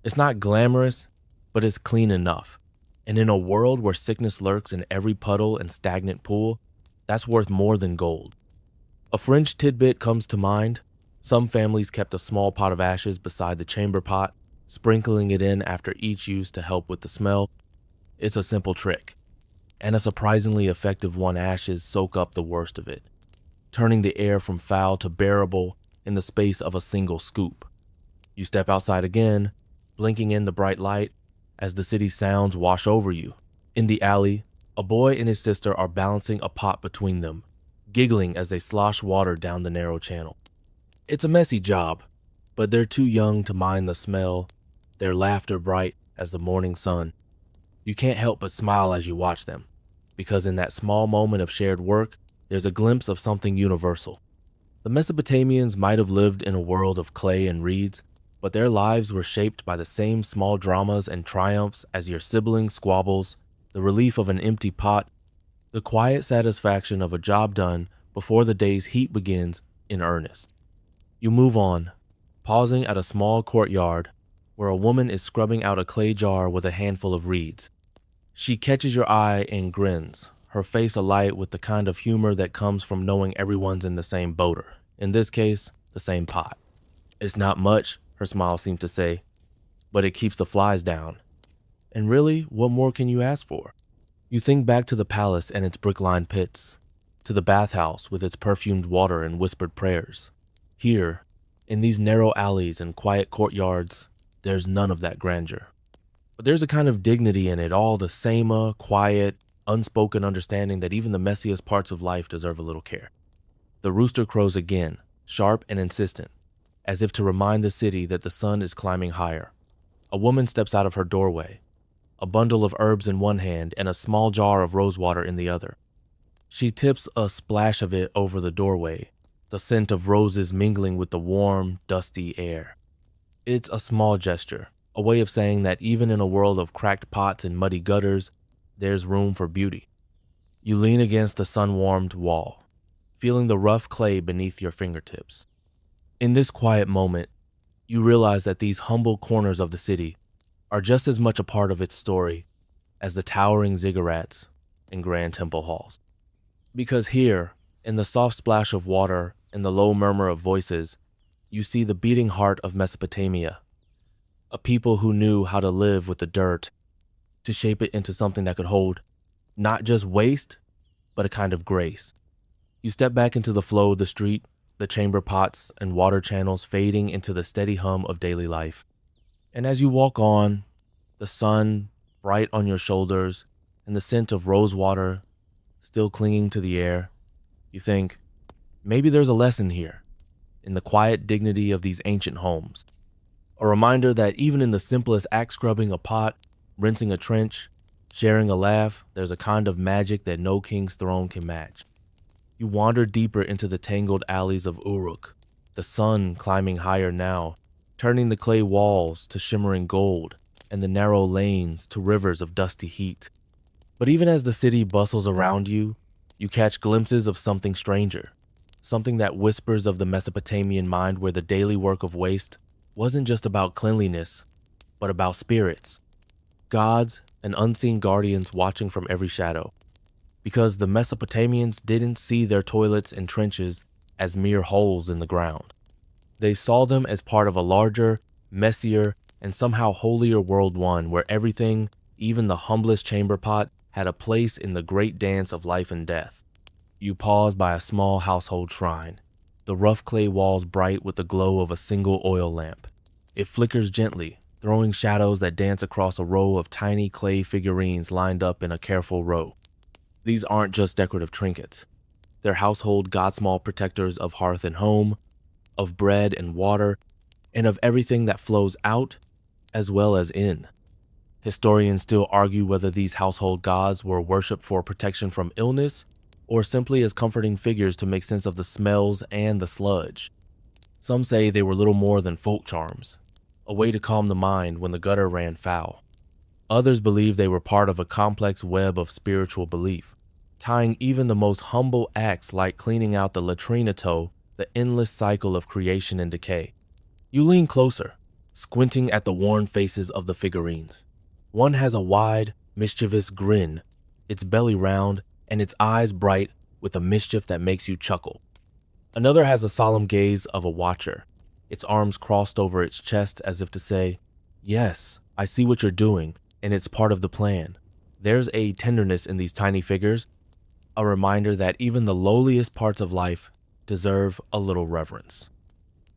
It's not glamorous, but it's clean enough. And in a world where sickness lurks in every puddle and stagnant pool, that's worth more than gold. A fringe tidbit comes to mind. Some families kept a small pot of ashes beside the chamber pot, sprinkling it in after each use to help with the smell. It's a simple trick, and a surprisingly effective one. Ashes soak up the worst of it, turning the air from foul to bearable in the space of a single scoop. You step outside again, blinking in the bright light as the city's sounds wash over you. In the alley, a boy and his sister are balancing a pot between them, giggling as they slosh water down the narrow channel. It's a messy job, but they're too young to mind the smell, their laughter bright as the morning sun. You can't help but smile as you watch them, because in that small moment of shared work, there's a glimpse of something universal. The Mesopotamians might have lived in a world of clay and reeds, but their lives were shaped by the same small dramas and triumphs as your siblings' squabbles, the relief of an empty pot, the quiet satisfaction of a job done before the day's heat begins in earnest. You move on, pausing at a small courtyard where a woman is scrubbing out a clay jar with a handful of reeds. She catches your eye and grins, her face alight with the kind of humor that comes from knowing everyone's in the same boater, in this case, the same pot. It's not much, her smile seemed to say, but it keeps the flies down. And really, what more can you ask for? You think back to the palace and its brick-lined pits, to the bathhouse with its perfumed water and whispered prayers. Here, in these narrow alleys and quiet courtyards, there's none of that grandeur. But there's a kind of dignity in it, all the same, quiet, unspoken understanding that even the messiest parts of life deserve a little care. The rooster crows again, sharp and insistent, as if to remind the city that the sun is climbing higher. A woman steps out of her doorway, a bundle of herbs in one hand and a small jar of rosewater in the other. She tips a splash of it over the doorway, the scent of roses mingling with the warm, dusty air. It's a small gesture, a way of saying that even in a world of cracked pots and muddy gutters, there's room for beauty. You lean against the sun-warmed wall, feeling the rough clay beneath your fingertips. In this quiet moment, you realize that these humble corners of the city are just as much a part of its story as the towering ziggurats and grand temple halls. Because here, in the soft splash of water and the low murmur of voices, you see the beating heart of Mesopotamia, a people who knew how to live with the dirt, to shape it into something that could hold not just waste, but a kind of grace. You step back into the flow of the street, the chamber pots and water channels fading into the steady hum of daily life. And as you walk on, the sun bright on your shoulders and the scent of rosewater still clinging to the air, you think, maybe there's a lesson here in the quiet dignity of these ancient homes. A reminder that even in the simplest axe scrubbing a pot, rinsing a trench, sharing a laugh, there's a kind of magic that no king's throne can match. You wander deeper into the tangled alleys of Uruk, the sun climbing higher now, turning the clay walls to shimmering gold and the narrow lanes to rivers of dusty heat. But even as the city bustles around you, you catch glimpses of something stranger, something that whispers of the Mesopotamian mind where the daily work of waste wasn't just about cleanliness, but about spirits, gods and unseen guardians watching from every shadow. Because the Mesopotamians didn't see their toilets and trenches as mere holes in the ground. They saw them as part of a larger, messier, and somehow holier world, one where everything, even the humblest chamber pot, had a place in the great dance of life and death. You pause by a small household shrine, the rough clay walls bright with the glow of a single oil lamp. It flickers gently, throwing shadows that dance across a row of tiny clay figurines lined up in a careful row. These aren't just decorative trinkets. They're household godsmall protectors of hearth and home, of bread and water, and of everything that flows out as well as in. Historians still argue whether these household gods were worshipped for protection from illness or simply as comforting figures to make sense of the smells and the sludge. Some say they were little more than folk charms, a way to calm the mind when the gutter ran foul. Others believe they were part of a complex web of spiritual belief, tying even the most humble acts like cleaning out the latrine to the endless cycle of creation and decay. You lean closer, squinting at the worn faces of the figurines. One has a wide, mischievous grin, its belly round, and its eyes bright with a mischief that makes you chuckle. Another has a solemn gaze of a watcher, its arms crossed over its chest as if to say, "Yes, I see what you're doing, and it's part of the plan." There's a tenderness in these tiny figures, a reminder that even the lowliest parts of life deserve a little reverence.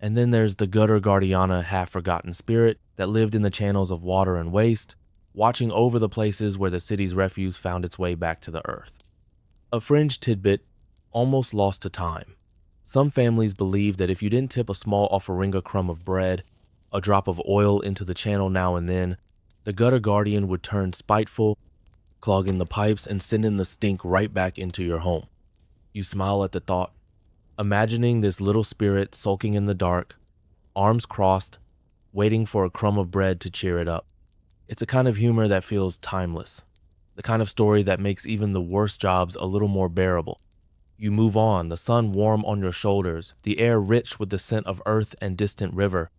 And then there's the gutter guardiana, half-forgotten spirit that lived in the channels of water and waste, watching over the places where the city's refuse found its way back to the earth. A fringe tidbit, almost lost to time. Some families believe that if you didn't tip a small offeringa crumb of bread, a drop of oil into the channel now and then, the gutter guardian would turn spiteful, clogging the pipes and sending the stink right back into your home. You smile at the thought, imagining this little spirit sulking in the dark, arms crossed, waiting for a crumb of bread to cheer it up. It's a kind of humor that feels timeless, the kind of story that makes even the worst jobs a little more bearable. You move on, the sun warm on your shoulders, the air rich with the scent of earth and distant river.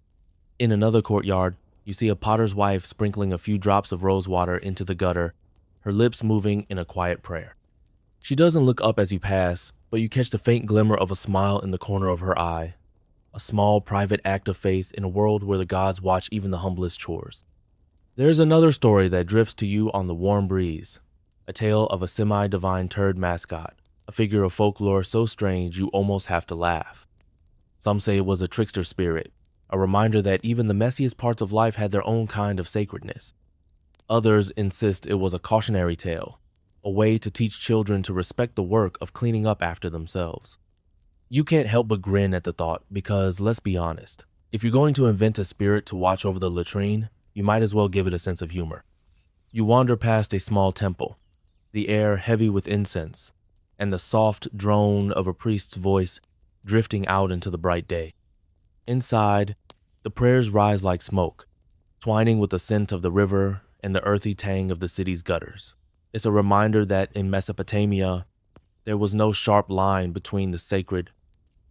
In another courtyard, you see a potter's wife sprinkling a few drops of rosewater into the gutter, her lips moving in a quiet prayer. She doesn't look up as you pass, but you catch the faint glimmer of a smile in the corner of her eye, a small private act of faith in a world where the gods watch even the humblest chores. There's another story that drifts to you on the warm breeze, a tale of a semi-divine turd mascot, a figure of folklore so strange you almost have to laugh. Some say it was a trickster spirit, a reminder that even the messiest parts of life had their own kind of sacredness. Others insist it was a cautionary tale, a way to teach children to respect the work of cleaning up after themselves. You can't help but grin at the thought because, let's be honest, if you're going to invent a spirit to watch over the latrine, you might as well give it a sense of humor. You wander past a small temple, the air heavy with incense, and the soft drone of a priest's voice drifting out into the bright day. Inside, the prayers rise like smoke, twining with the scent of the river and the earthy tang of the city's gutters. It's a reminder that in Mesopotamia, there was no sharp line between the sacred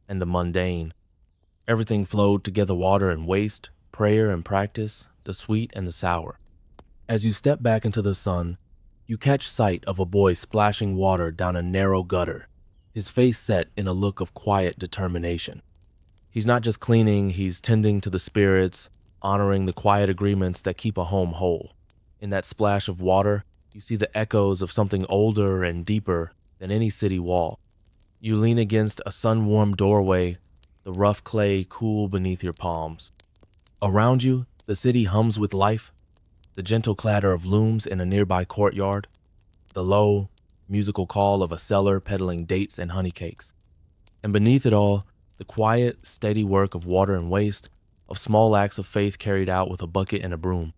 and the mundane. Everything flowed together, water and waste, prayer and practice, the sweet and the sour. As you step back into the sun, you catch sight of a boy splashing water down a narrow gutter, his face set in a look of quiet determination. He's not just cleaning, he's tending to the spirits, honoring the quiet agreements that keep a home whole. In that splash of water, you see the echoes of something older and deeper than any city wall. You lean against a sun-warmed doorway, the rough clay cool beneath your palms. Around you, the city hums with life, the gentle clatter of looms in a nearby courtyard, the low, musical call of a seller peddling dates and honey cakes. And beneath it all, the quiet, steady work of water and waste, of small acts of faith carried out with a bucket and a broom.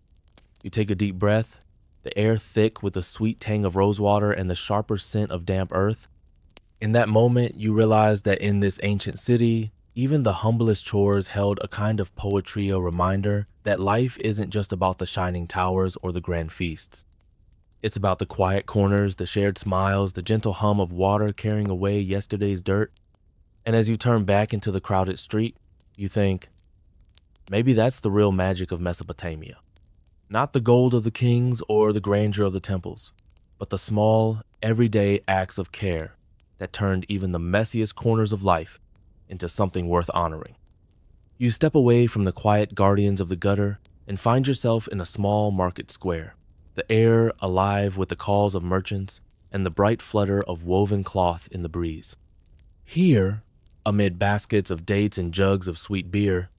You take a deep breath, the air thick with the sweet tang of rosewater and the sharper scent of damp earth. In that moment, you realize that in this ancient city, even the humblest chores held a kind of poetry, a reminder that life isn't just about the shining towers or the grand feasts. It's about the quiet corners, the shared smiles, the gentle hum of water carrying away yesterday's dirt. And as you turn back into the crowded street, you think, maybe that's the real magic of Mesopotamia. Not the gold of the kings or the grandeur of the temples, but the small, everyday acts of care that turned even the messiest corners of life into something worth honoring. You step away from the quiet guardians of the gutter and find yourself in a small market square, the air alive with the calls of merchants and the bright flutter of woven cloth in the breeze. Here, amid baskets of dates and jugs of sweet beer,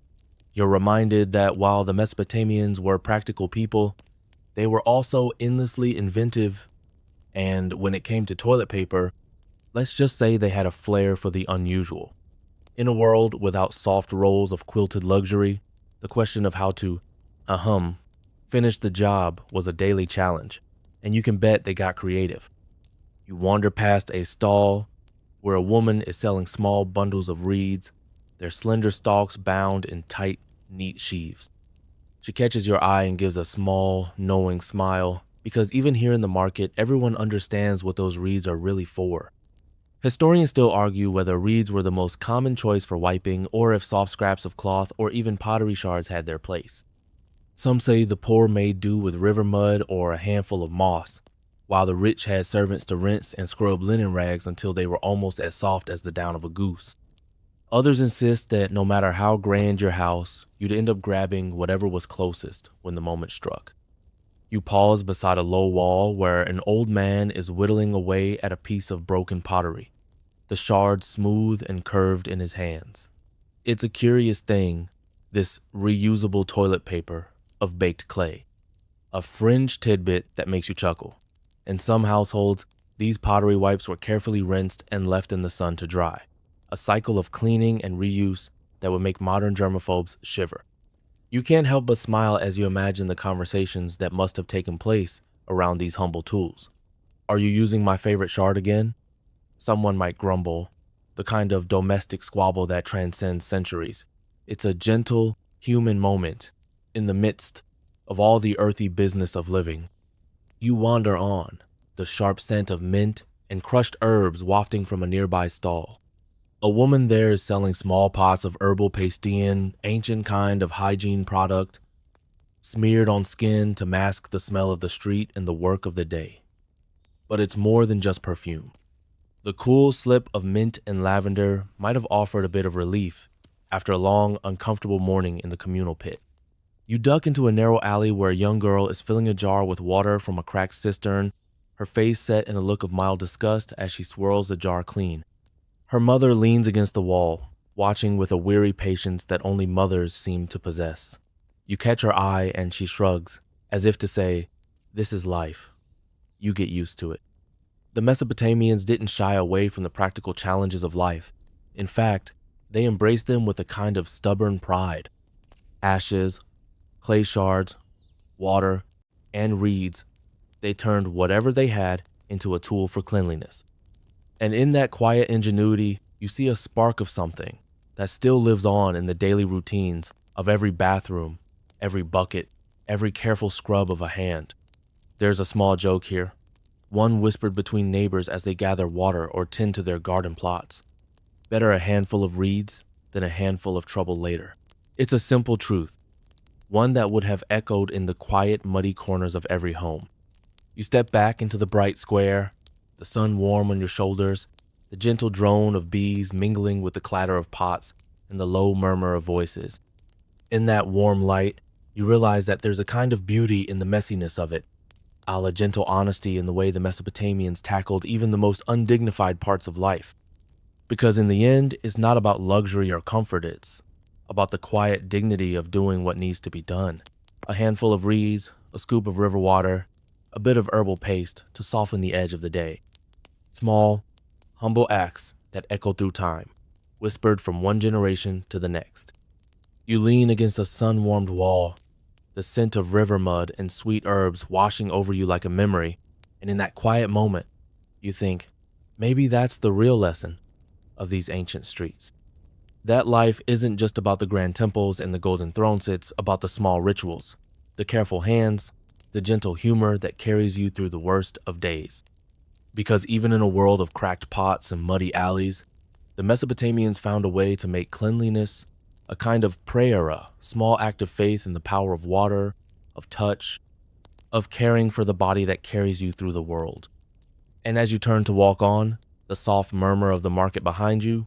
you're reminded that while the Mesopotamians were practical people, they were also endlessly inventive, and when it came to toilet paper, let's just say they had a flair for the unusual. In a world without soft rolls of quilted luxury, the question of how to, finish the job was a daily challenge, and you can bet they got creative. You wander past a stall where a woman is selling small bundles of reeds, their slender stalks bound in tight, neat sheaves. She catches your eye and gives a small, knowing smile, because even here in the market, everyone understands what those reeds are really for. Historians still argue whether reeds were the most common choice for wiping or if soft scraps of cloth or even pottery shards had their place. Some say the poor made do with river mud or a handful of moss, while the rich had servants to rinse and scrub linen rags until they were almost as soft as the down of a goose. Others insist that no matter how grand your house, you'd end up grabbing whatever was closest when the moment struck. You pause beside a low wall where an old man is whittling away at a piece of broken pottery, the shards smooth and curved in his hands. It's a curious thing, this reusable toilet paper of baked clay, a fringe tidbit that makes you chuckle. In some households, these pottery wipes were carefully rinsed and left in the sun to dry, a cycle of cleaning and reuse that would make modern germaphobes shiver. You can't help but smile as you imagine the conversations that must have taken place around these humble tools. Are you using my favorite shard again? Someone might grumble, the kind of domestic squabble that transcends centuries. It's a gentle, human moment in the midst of all the earthy business of living. You wander on, the sharp scent of mint and crushed herbs wafting from a nearby stall. A woman there is selling small pots of herbal pastein, ancient kind of hygiene product, smeared on skin to mask the smell of the street and the work of the day. But it's more than just perfume. The cool slip of mint and lavender might have offered a bit of relief after a long, uncomfortable morning in the communal pit. You duck into a narrow alley where a young girl is filling a jar with water from a cracked cistern, her face set in a look of mild disgust as she swirls the jar clean. Her mother leans against the wall, watching with a weary patience that only mothers seem to possess. You catch her eye and she shrugs, as if to say, "This is life. You get used to it." The Mesopotamians didn't shy away from the practical challenges of life. In fact, they embraced them with a kind of stubborn pride. Ashes, clay shards, water, and reeds, they turned whatever they had into a tool for cleanliness. And in that quiet ingenuity, you see a spark of something that still lives on in the daily routines of every bathroom, every bucket, every careful scrub of a hand. There's a small joke here, one whispered between neighbors as they gather water or tend to their garden plots. Better a handful of reeds than a handful of trouble later. It's a simple truth, one that would have echoed in the quiet, muddy corners of every home. You step back into the bright square, the sun warm on your shoulders, the gentle drone of bees mingling with the clatter of pots and the low murmur of voices. In that warm light, you realize that there's a kind of beauty in the messiness of it, a la gentle honesty in the way the Mesopotamians tackled even the most undignified parts of life. Because in the end, it's not about luxury or comfort, it's about the quiet dignity of doing what needs to be done. A handful of reeds, a scoop of river water, a bit of herbal paste to soften the edge of the day. Small, humble acts that echo through time, whispered from one generation to the next. You lean against a sun-warmed wall, the scent of river mud and sweet herbs washing over you like a memory, and in that quiet moment, you think, maybe that's the real lesson of these ancient streets. That life isn't just about the grand temples and the golden thrones, it's about the small rituals, the careful hands, the gentle humor that carries you through the worst of days. Because even in a world of cracked pots and muddy alleys, the Mesopotamians found a way to make cleanliness a kind of prayer, a small act of faith in the power of water, of touch, of caring for the body that carries you through the world. And as you turn to walk on, the soft murmur of the market behind you,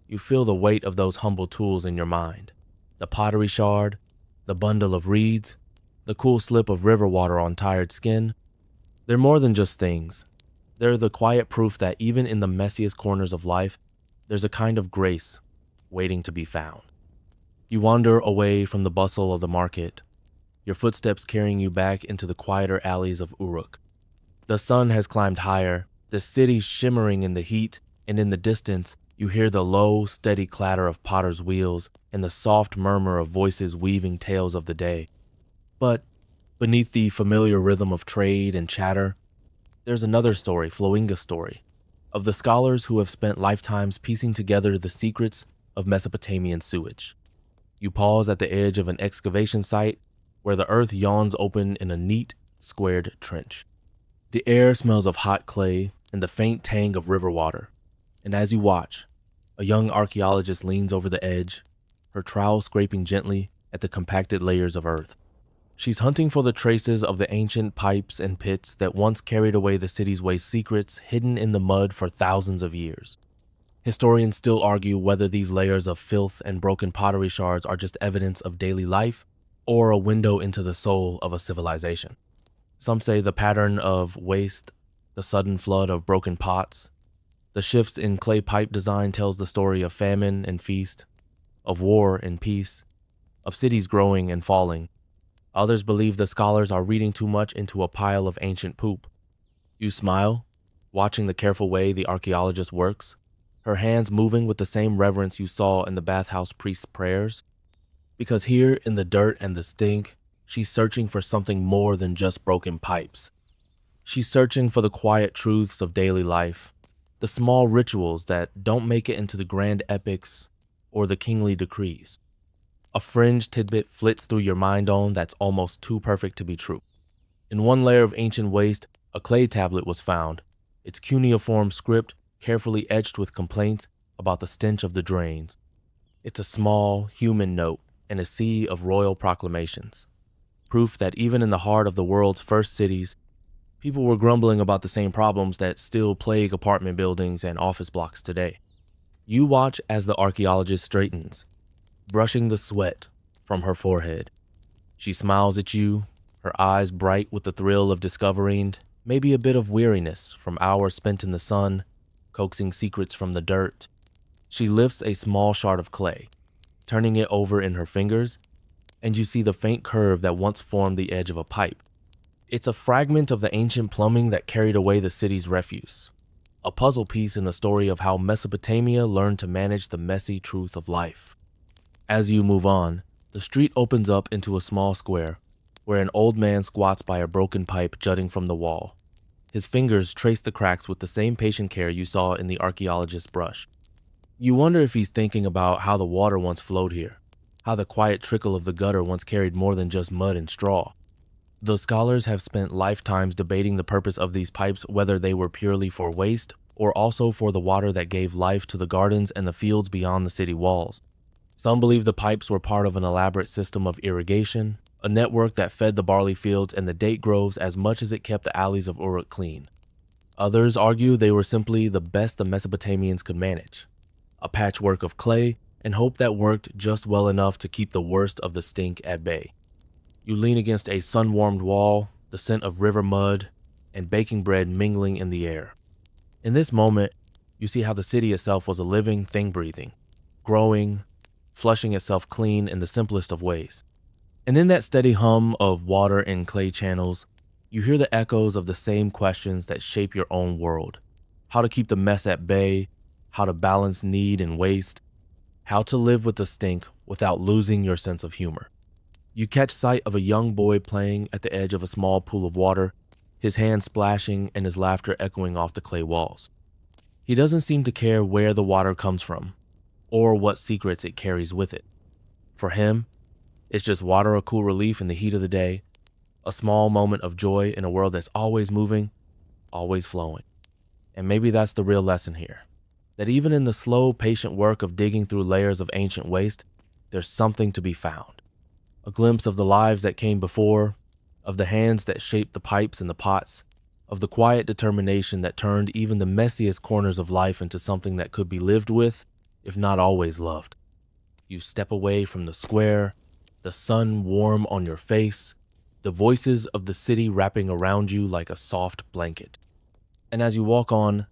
you feel the weight of those humble tools in your mind. The pottery shard, the bundle of reeds, the cool slip of river water on tired skin. They're more than just things. They're the quiet proof that even in the messiest corners of life, there's a kind of grace waiting to be found. You wander away from the bustle of the market, your footsteps carrying you back into the quieter alleys of Uruk. The sun has climbed higher, the city shimmering in the heat, and in the distance, you hear the low, steady clatter of potters' wheels and the soft murmur of voices weaving tales of the day. But beneath the familiar rhythm of trade and chatter, there's another story, Floinga story, of the scholars who have spent lifetimes piecing together the secrets of Mesopotamian sewage. You pause at the edge of an excavation site where the earth yawns open in a neat, squared trench. The air smells of hot clay and the faint tang of river water, and as you watch, a young archaeologist leans over the edge, her trowel scraping gently at the compacted layers of earth. She's hunting for the traces of the ancient pipes and pits that once carried away the city's waste secrets hidden in the mud for thousands of years. Historians still argue whether these layers of filth and broken pottery shards are just evidence of daily life or a window into the soul of a civilization. Some say the pattern of waste, the sudden flood of broken pots, the shifts in clay pipe design tells the story of famine and feast, of war and peace, of cities growing and falling. Others believe the scholars are reading too much into a pile of ancient poop. You smile, watching the careful way the archaeologist works, her hands moving with the same reverence you saw in the bathhouse priest's prayers. Because here in the dirt and the stink, she's searching for something more than just broken pipes. She's searching for the quiet truths of daily life, the small rituals that don't make it into the grand epics or the kingly decrees. A fringe tidbit flits through your mind on that's almost too perfect to be true. In one layer of ancient waste, a clay tablet was found, its cuneiform script carefully etched with complaints about the stench of the drains. It's a small, human note in a sea of royal proclamations, proof that even in the heart of the world's first cities, people were grumbling about the same problems that still plague apartment buildings and office blocks today. You watch as the archaeologist straightens, brushing the sweat from her forehead. She smiles at you, her eyes bright with the thrill of discovering, maybe a bit of weariness from hours spent in the sun, coaxing secrets from the dirt. She lifts a small shard of clay, turning it over in her fingers, and you see the faint curve that once formed the edge of a pipe. It's a fragment of the ancient plumbing that carried away the city's refuse, a puzzle piece in the story of how Mesopotamia learned to manage the messy truth of life. As you move on, the street opens up into a small square, where an old man squats by a broken pipe jutting from the wall. His fingers trace the cracks with the same patient care you saw in the archaeologist's brush. You wonder if he's thinking about how the water once flowed here, how the quiet trickle of the gutter once carried more than just mud and straw. The scholars have spent lifetimes debating the purpose of these pipes, whether they were purely for waste or also for the water that gave life to the gardens and the fields beyond the city walls. Some believe the pipes were part of an elaborate system of irrigation, a network that fed the barley fields and the date groves as much as it kept the alleys of Uruk clean. Others argue they were simply the best the Mesopotamians could manage, a patchwork of clay and hope that worked just well enough to keep the worst of the stink at bay. You lean against a sun-warmed wall, the scent of river mud and baking bread mingling in the air. In this moment, you see how the city itself was a living thing breathing, growing, flushing itself clean in the simplest of ways. And in that steady hum of water and clay channels, you hear the echoes of the same questions that shape your own world. How to keep the mess at bay, how to balance need and waste, how to live with the stink without losing your sense of humor. You catch sight of a young boy playing at the edge of a small pool of water, his hands splashing and his laughter echoing off the clay walls. He doesn't seem to care where the water comes from, or what secrets it carries with it. For him, it's just water, a cool relief in the heat of the day, a small moment of joy in a world that's always moving, always flowing. And maybe that's the real lesson here, that even in the slow, patient work of digging through layers of ancient waste, there's something to be found. A glimpse of the lives that came before, of the hands that shaped the pipes and the pots, of the quiet determination that turned even the messiest corners of life into something that could be lived with, if not always loved. You step away from the square, the sun warm on your face, the voices of the city wrapping around you like a soft blanket. And as you walk on,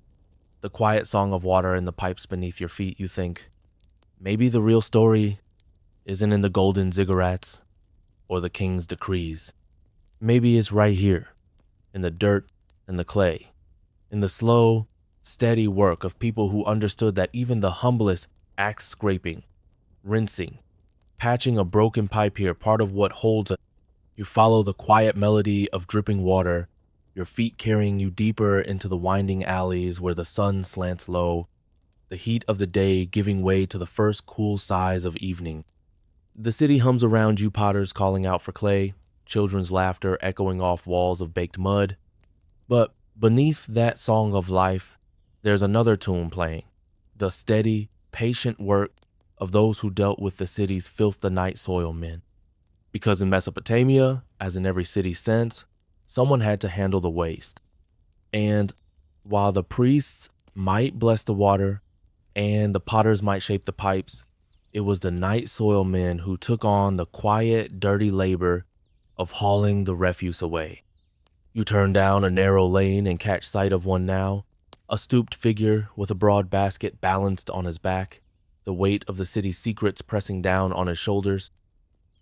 the quiet song of water in the pipes beneath your feet, you think, maybe the real story isn't in the golden ziggurats or the king's decrees. Maybe it's right here, in the dirt and the clay, in the slow, steady work of people who understood that even the humblest axe scraping, rinsing, patching a broken pipe here, part of what holds us. You follow the quiet melody of dripping water, your feet carrying you deeper into the winding alleys where the sun slants low, the heat of the day giving way to the first cool sighs of evening. The city hums around you, potters calling out for clay, children's laughter echoing off walls of baked mud. But beneath that song of life, there's another tune playing, the steady, patient work of those who dealt with the city's filth the night soil men. Because in Mesopotamia, as in every city since, someone had to handle the waste. And while the priests might bless the water and the potters might shape the pipes, it was the night soil men who took on the quiet, dirty labor of hauling the refuse away. You turn down a narrow lane and catch sight of one now, a stooped figure with a broad basket balanced on his back, the weight of the city's secrets pressing down on his shoulders.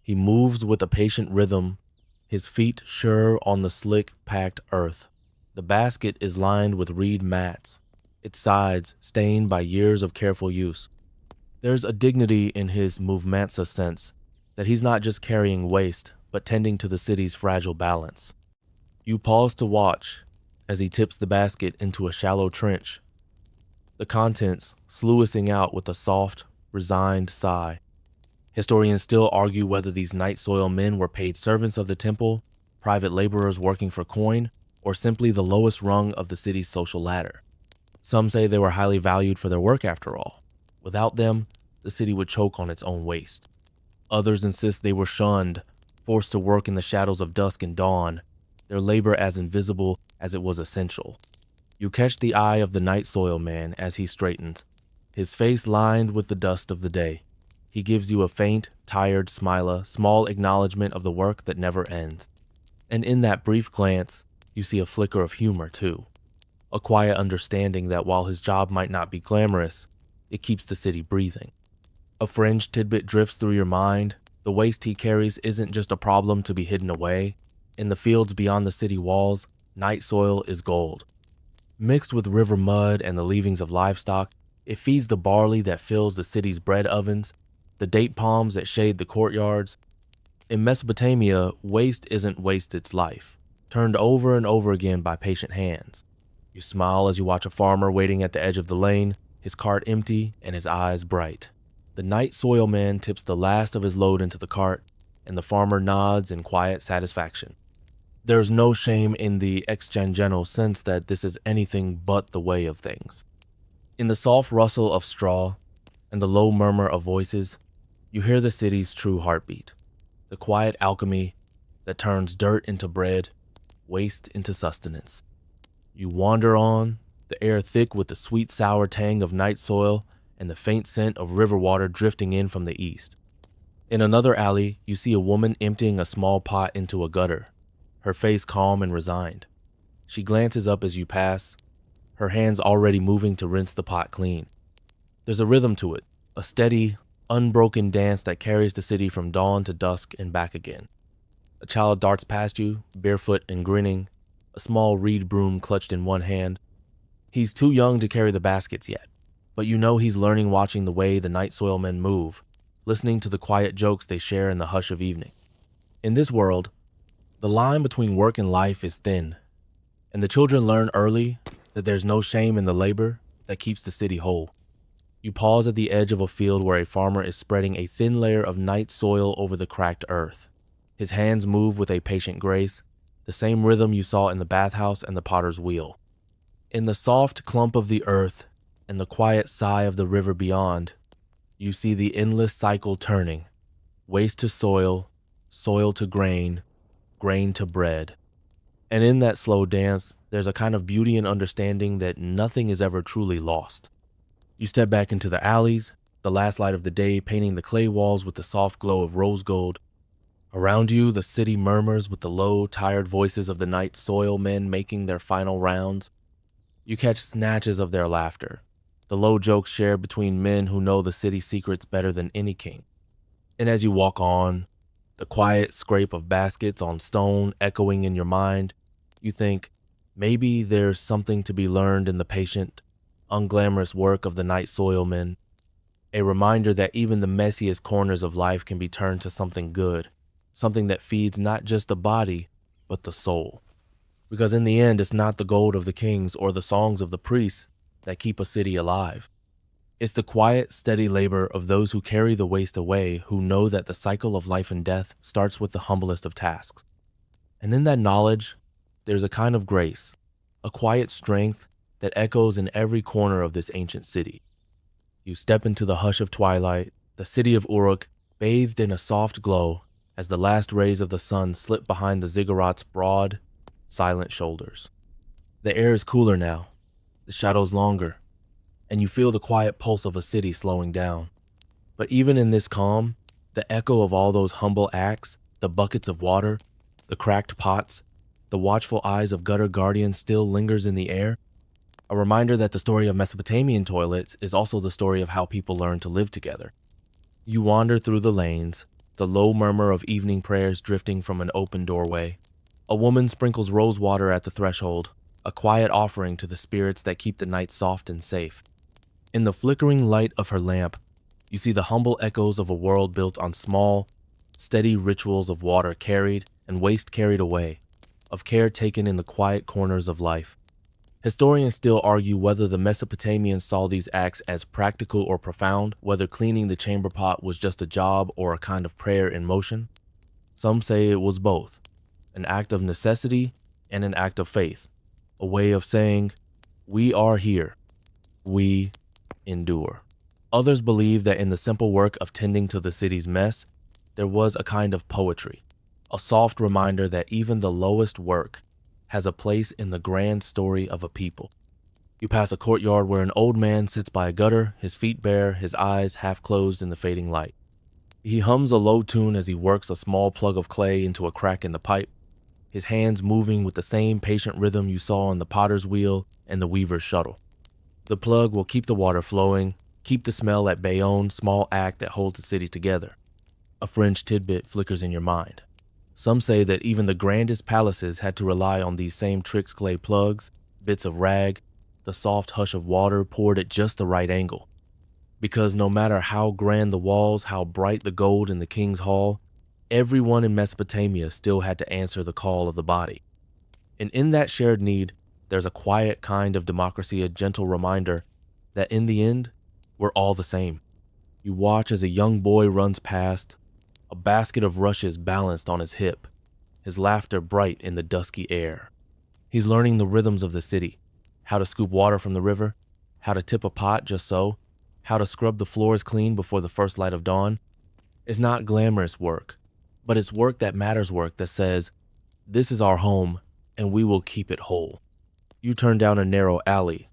He moves with a patient rhythm, his feet sure on the slick, packed earth. The basket is lined with reed mats, its sides stained by years of careful use. There's a dignity in his movementsa sense that he's not just carrying waste, but tending to the city's fragile balance. You pause to watch as he tips the basket into a shallow trench, the contents sluicing out with a soft, resigned sigh. Historians still argue whether these night soil men were paid servants of the temple, private laborers working for coin, or simply the lowest rung of the city's social ladder. Some say they were highly valued for their work after all. Without them, the city would choke on its own waste. Others insist they were shunned, forced to work in the shadows of dusk and dawn, their labor as invisible as it was essential. You catch the eye of the night soil man as he straightens, his face lined with the dust of the day. He gives you a faint, tired smile, small acknowledgement of the work that never ends. And in that brief glance, you see a flicker of humor too. A quiet understanding that while his job might not be glamorous, it keeps the city breathing. A fringe tidbit drifts through your mind. The waste he carries isn't just a problem to be hidden away. In the fields beyond the city walls, night soil is gold. Mixed with river mud and the leavings of livestock, it feeds the barley that fills the city's bread ovens, the date palms that shade the courtyards. In Mesopotamia, waste isn't waste, it's life, turned over and over again by patient hands. You smile as you watch a farmer waiting at the edge of the lane, his cart empty and his eyes bright. The night soil man tips the last of his load into the cart, and the farmer nods in quiet satisfaction. There's no shame in the exchangenal sense that this is anything but the way of things. In the soft rustle of straw and the low murmur of voices, you hear the city's true heartbeat, the quiet alchemy that turns dirt into bread, waste into sustenance. You wander on, the air thick with the sweet sour tang of night soil and the faint scent of river water drifting in from the east. In another alley, you see a woman emptying a small pot into a gutter, her face calm and resigned. She glances up as you pass, her hands already moving to rinse the pot clean. There's a rhythm to it, a steady, unbroken dance that carries the city from dawn to dusk and back again. A child darts past you, barefoot and grinning, a small reed broom clutched in one hand. He's too young to carry the baskets yet, but you know he's learning watching the way the night soil men move, listening to the quiet jokes they share in the hush of evening. In this world, the line between work and life is thin, and the children learn early that there's no shame in the labor that keeps the city whole. You pause at the edge of a field where a farmer is spreading a thin layer of night soil over the cracked earth. His hands move with a patient grace, the same rhythm you saw in the bathhouse and the potter's wheel. In the soft clump of the earth and the quiet sigh of the river beyond, you see the endless cycle turning, waste to soil, soil to grain, grain to bread. And in that slow dance, there's a kind of beauty and understanding that nothing is ever truly lost. You step back into the alleys, the last light of the day painting the clay walls with the soft glow of rose gold. Around you, the city murmurs with the low, tired voices of the night soil men making their final rounds. You catch snatches of their laughter, the low jokes shared between men who know the city secrets better than any king. And as you walk on, the quiet scrape of baskets on stone echoing in your mind, you think, maybe there's something to be learned in the patient, unglamorous work of the night soil men, a reminder that even the messiest corners of life can be turned to something good, something that feeds not just the body, but the soul. Because in the end, it's not the gold of the kings or the songs of the priests that keep a city alive. It's the quiet, steady labor of those who carry the waste away, who know that the cycle of life and death starts with the humblest of tasks. And in that knowledge, there's a kind of grace, a quiet strength that echoes in every corner of this ancient city. You step into the hush of twilight, the city of Uruk, bathed in a soft glow as the last rays of the sun slip behind the ziggurat's broad, silent shoulders. The air is cooler now, the shadows longer, and you feel the quiet pulse of a city slowing down. But even in this calm, the echo of all those humble acts, the buckets of water, the cracked pots, the watchful eyes of gutter guardians still lingers in the air, a reminder that the story of Mesopotamian toilets is also the story of how people learned to live together. You wander through the lanes, the low murmur of evening prayers drifting from an open doorway. A woman sprinkles rosewater at the threshold, a quiet offering to the spirits that keep the night soft and safe. In the flickering light of her lamp, you see the humble echoes of a world built on small, steady rituals of water carried and waste carried away, of care taken in the quiet corners of life. Historians still argue whether the Mesopotamians saw these acts as practical or profound, whether cleaning the chamber pot was just a job or a kind of prayer in motion. Some say it was both, an act of necessity and an act of faith, a way of saying, we are here, we endure. Others believe that in the simple work of tending to the city's mess, there was a kind of poetry, a soft reminder that even the lowest work has a place in the grand story of a people. You pass a courtyard where an old man sits by a gutter, his feet bare, his eyes half closed in the fading light. He hums a low tune as he works a small plug of clay into a crack in the pipe, his hands moving with the same patient rhythm you saw on the potter's wheel and the weaver's shuttle. The plug will keep the water flowing, keep the smell at Bayonne's small act that holds the city together. A fringe tidbit flickers in your mind. Some say that even the grandest palaces had to rely on these same tricks clay plugs, bits of rag, the soft hush of water poured at just the right angle. Because no matter how grand the walls, how bright the gold in the king's hall, everyone in Mesopotamia still had to answer the call of the body. And in that shared need, there's a quiet kind of democracy, a gentle reminder that in the end, we're all the same. You watch as a young boy runs past, a basket of rushes balanced on his hip, his laughter bright in the dusky air. He's learning the rhythms of the city, how to scoop water from the river, how to tip a pot just so, how to scrub the floors clean before the first light of dawn. It's not glamorous work, but it's work that matters, work that says, this is our home and we will keep it whole. You turn down a narrow alley,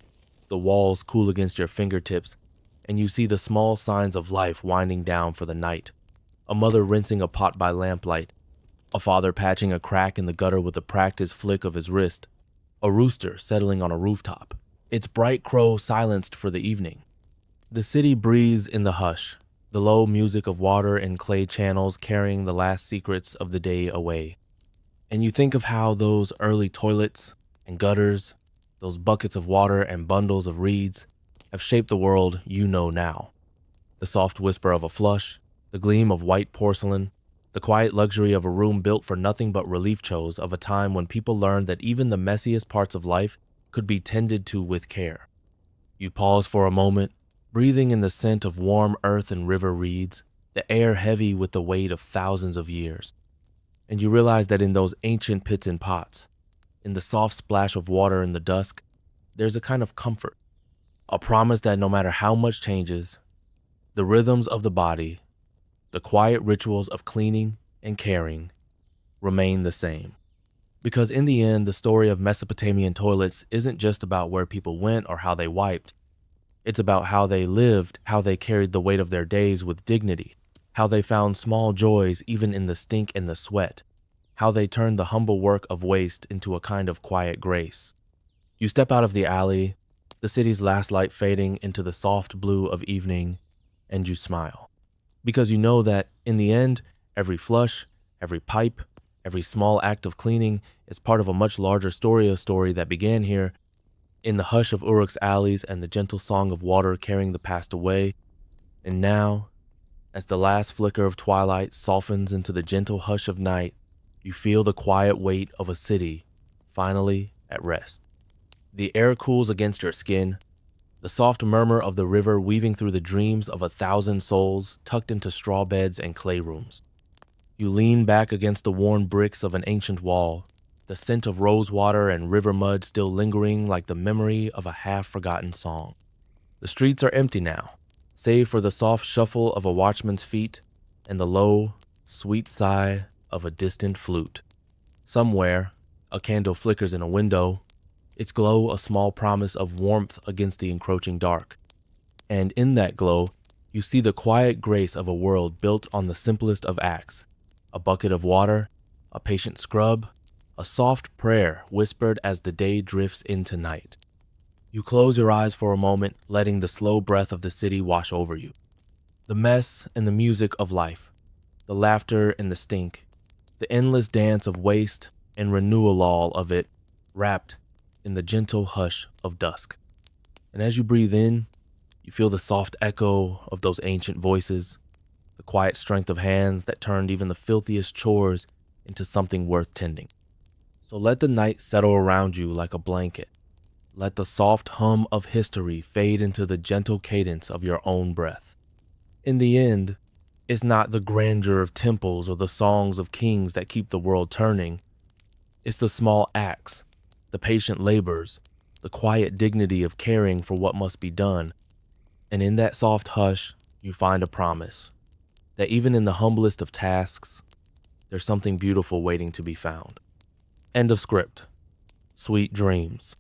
the walls cool against your fingertips, and you see the small signs of life winding down for the night. A mother rinsing a pot by lamplight, a father patching a crack in the gutter with a practiced flick of his wrist, a rooster settling on a rooftop, its bright crow silenced for the evening. The city breathes in the hush, the low music of water and clay channels carrying the last secrets of the day away. And you think of how those early toilets and gutters, those buckets of water and bundles of reeds, have shaped the world you know now. The soft whisper of a flush, the gleam of white porcelain, the quiet luxury of a room built for nothing but relief chores of a time when people learned that even the messiest parts of life could be tended to with care. You pause for a moment, breathing in the scent of warm earth and river reeds, the air heavy with the weight of thousands of years. And you realize that in those ancient pits and pots, in the soft splash of water in the dusk, there's a kind of comfort, a promise that no matter how much changes, the rhythms of the body, the quiet rituals of cleaning and caring, remain the same. Because in the end, the story of Mesopotamian toilets isn't just about where people went or how they wiped. It's about how they lived, how they carried the weight of their days with dignity, how they found small joys even in the stink and the sweat, how they turned the humble work of waste into a kind of quiet grace. You step out of the alley, the city's last light fading into the soft blue of evening, and you smile. Because you know that, in the end, every flush, every pipe, every small act of cleaning is part of a much larger story that began here, in the hush of Uruk's alleys and the gentle song of water carrying the past away. And now, as the last flicker of twilight softens into the gentle hush of night, you feel the quiet weight of a city finally at rest. The air cools against your skin, the soft murmur of the river weaving through the dreams of 1,000 souls tucked into straw beds and clay rooms. You lean back against the worn bricks of an ancient wall, the scent of rosewater and river mud still lingering like the memory of a half-forgotten song. The streets are empty now, save for the soft shuffle of a watchman's feet and the low, sweet sigh of a distant flute. Somewhere, a candle flickers in a window, its glow a small promise of warmth against the encroaching dark. And in that glow, you see the quiet grace of a world built on the simplest of acts: a bucket of water, a patient scrub, a soft prayer whispered as the day drifts into night. You close your eyes for a moment, letting the slow breath of the city wash over you. The mess and the music of life, the laughter and the stink, the endless dance of waste and renewal all of it, wrapped in the gentle hush of dusk. And as you breathe in, you feel the soft echo of those ancient voices, the quiet strength of hands that turned even the filthiest chores into something worth tending. So let the night settle around you like a blanket. Let the soft hum of history fade into the gentle cadence of your own breath. In the end, it's not the grandeur of temples or the songs of kings that keep the world turning. It's the small acts, the patient labors, the quiet dignity of caring for what must be done. And in that soft hush, you find a promise that even in the humblest of tasks, there's something beautiful waiting to be found. End of script. Sweet dreams.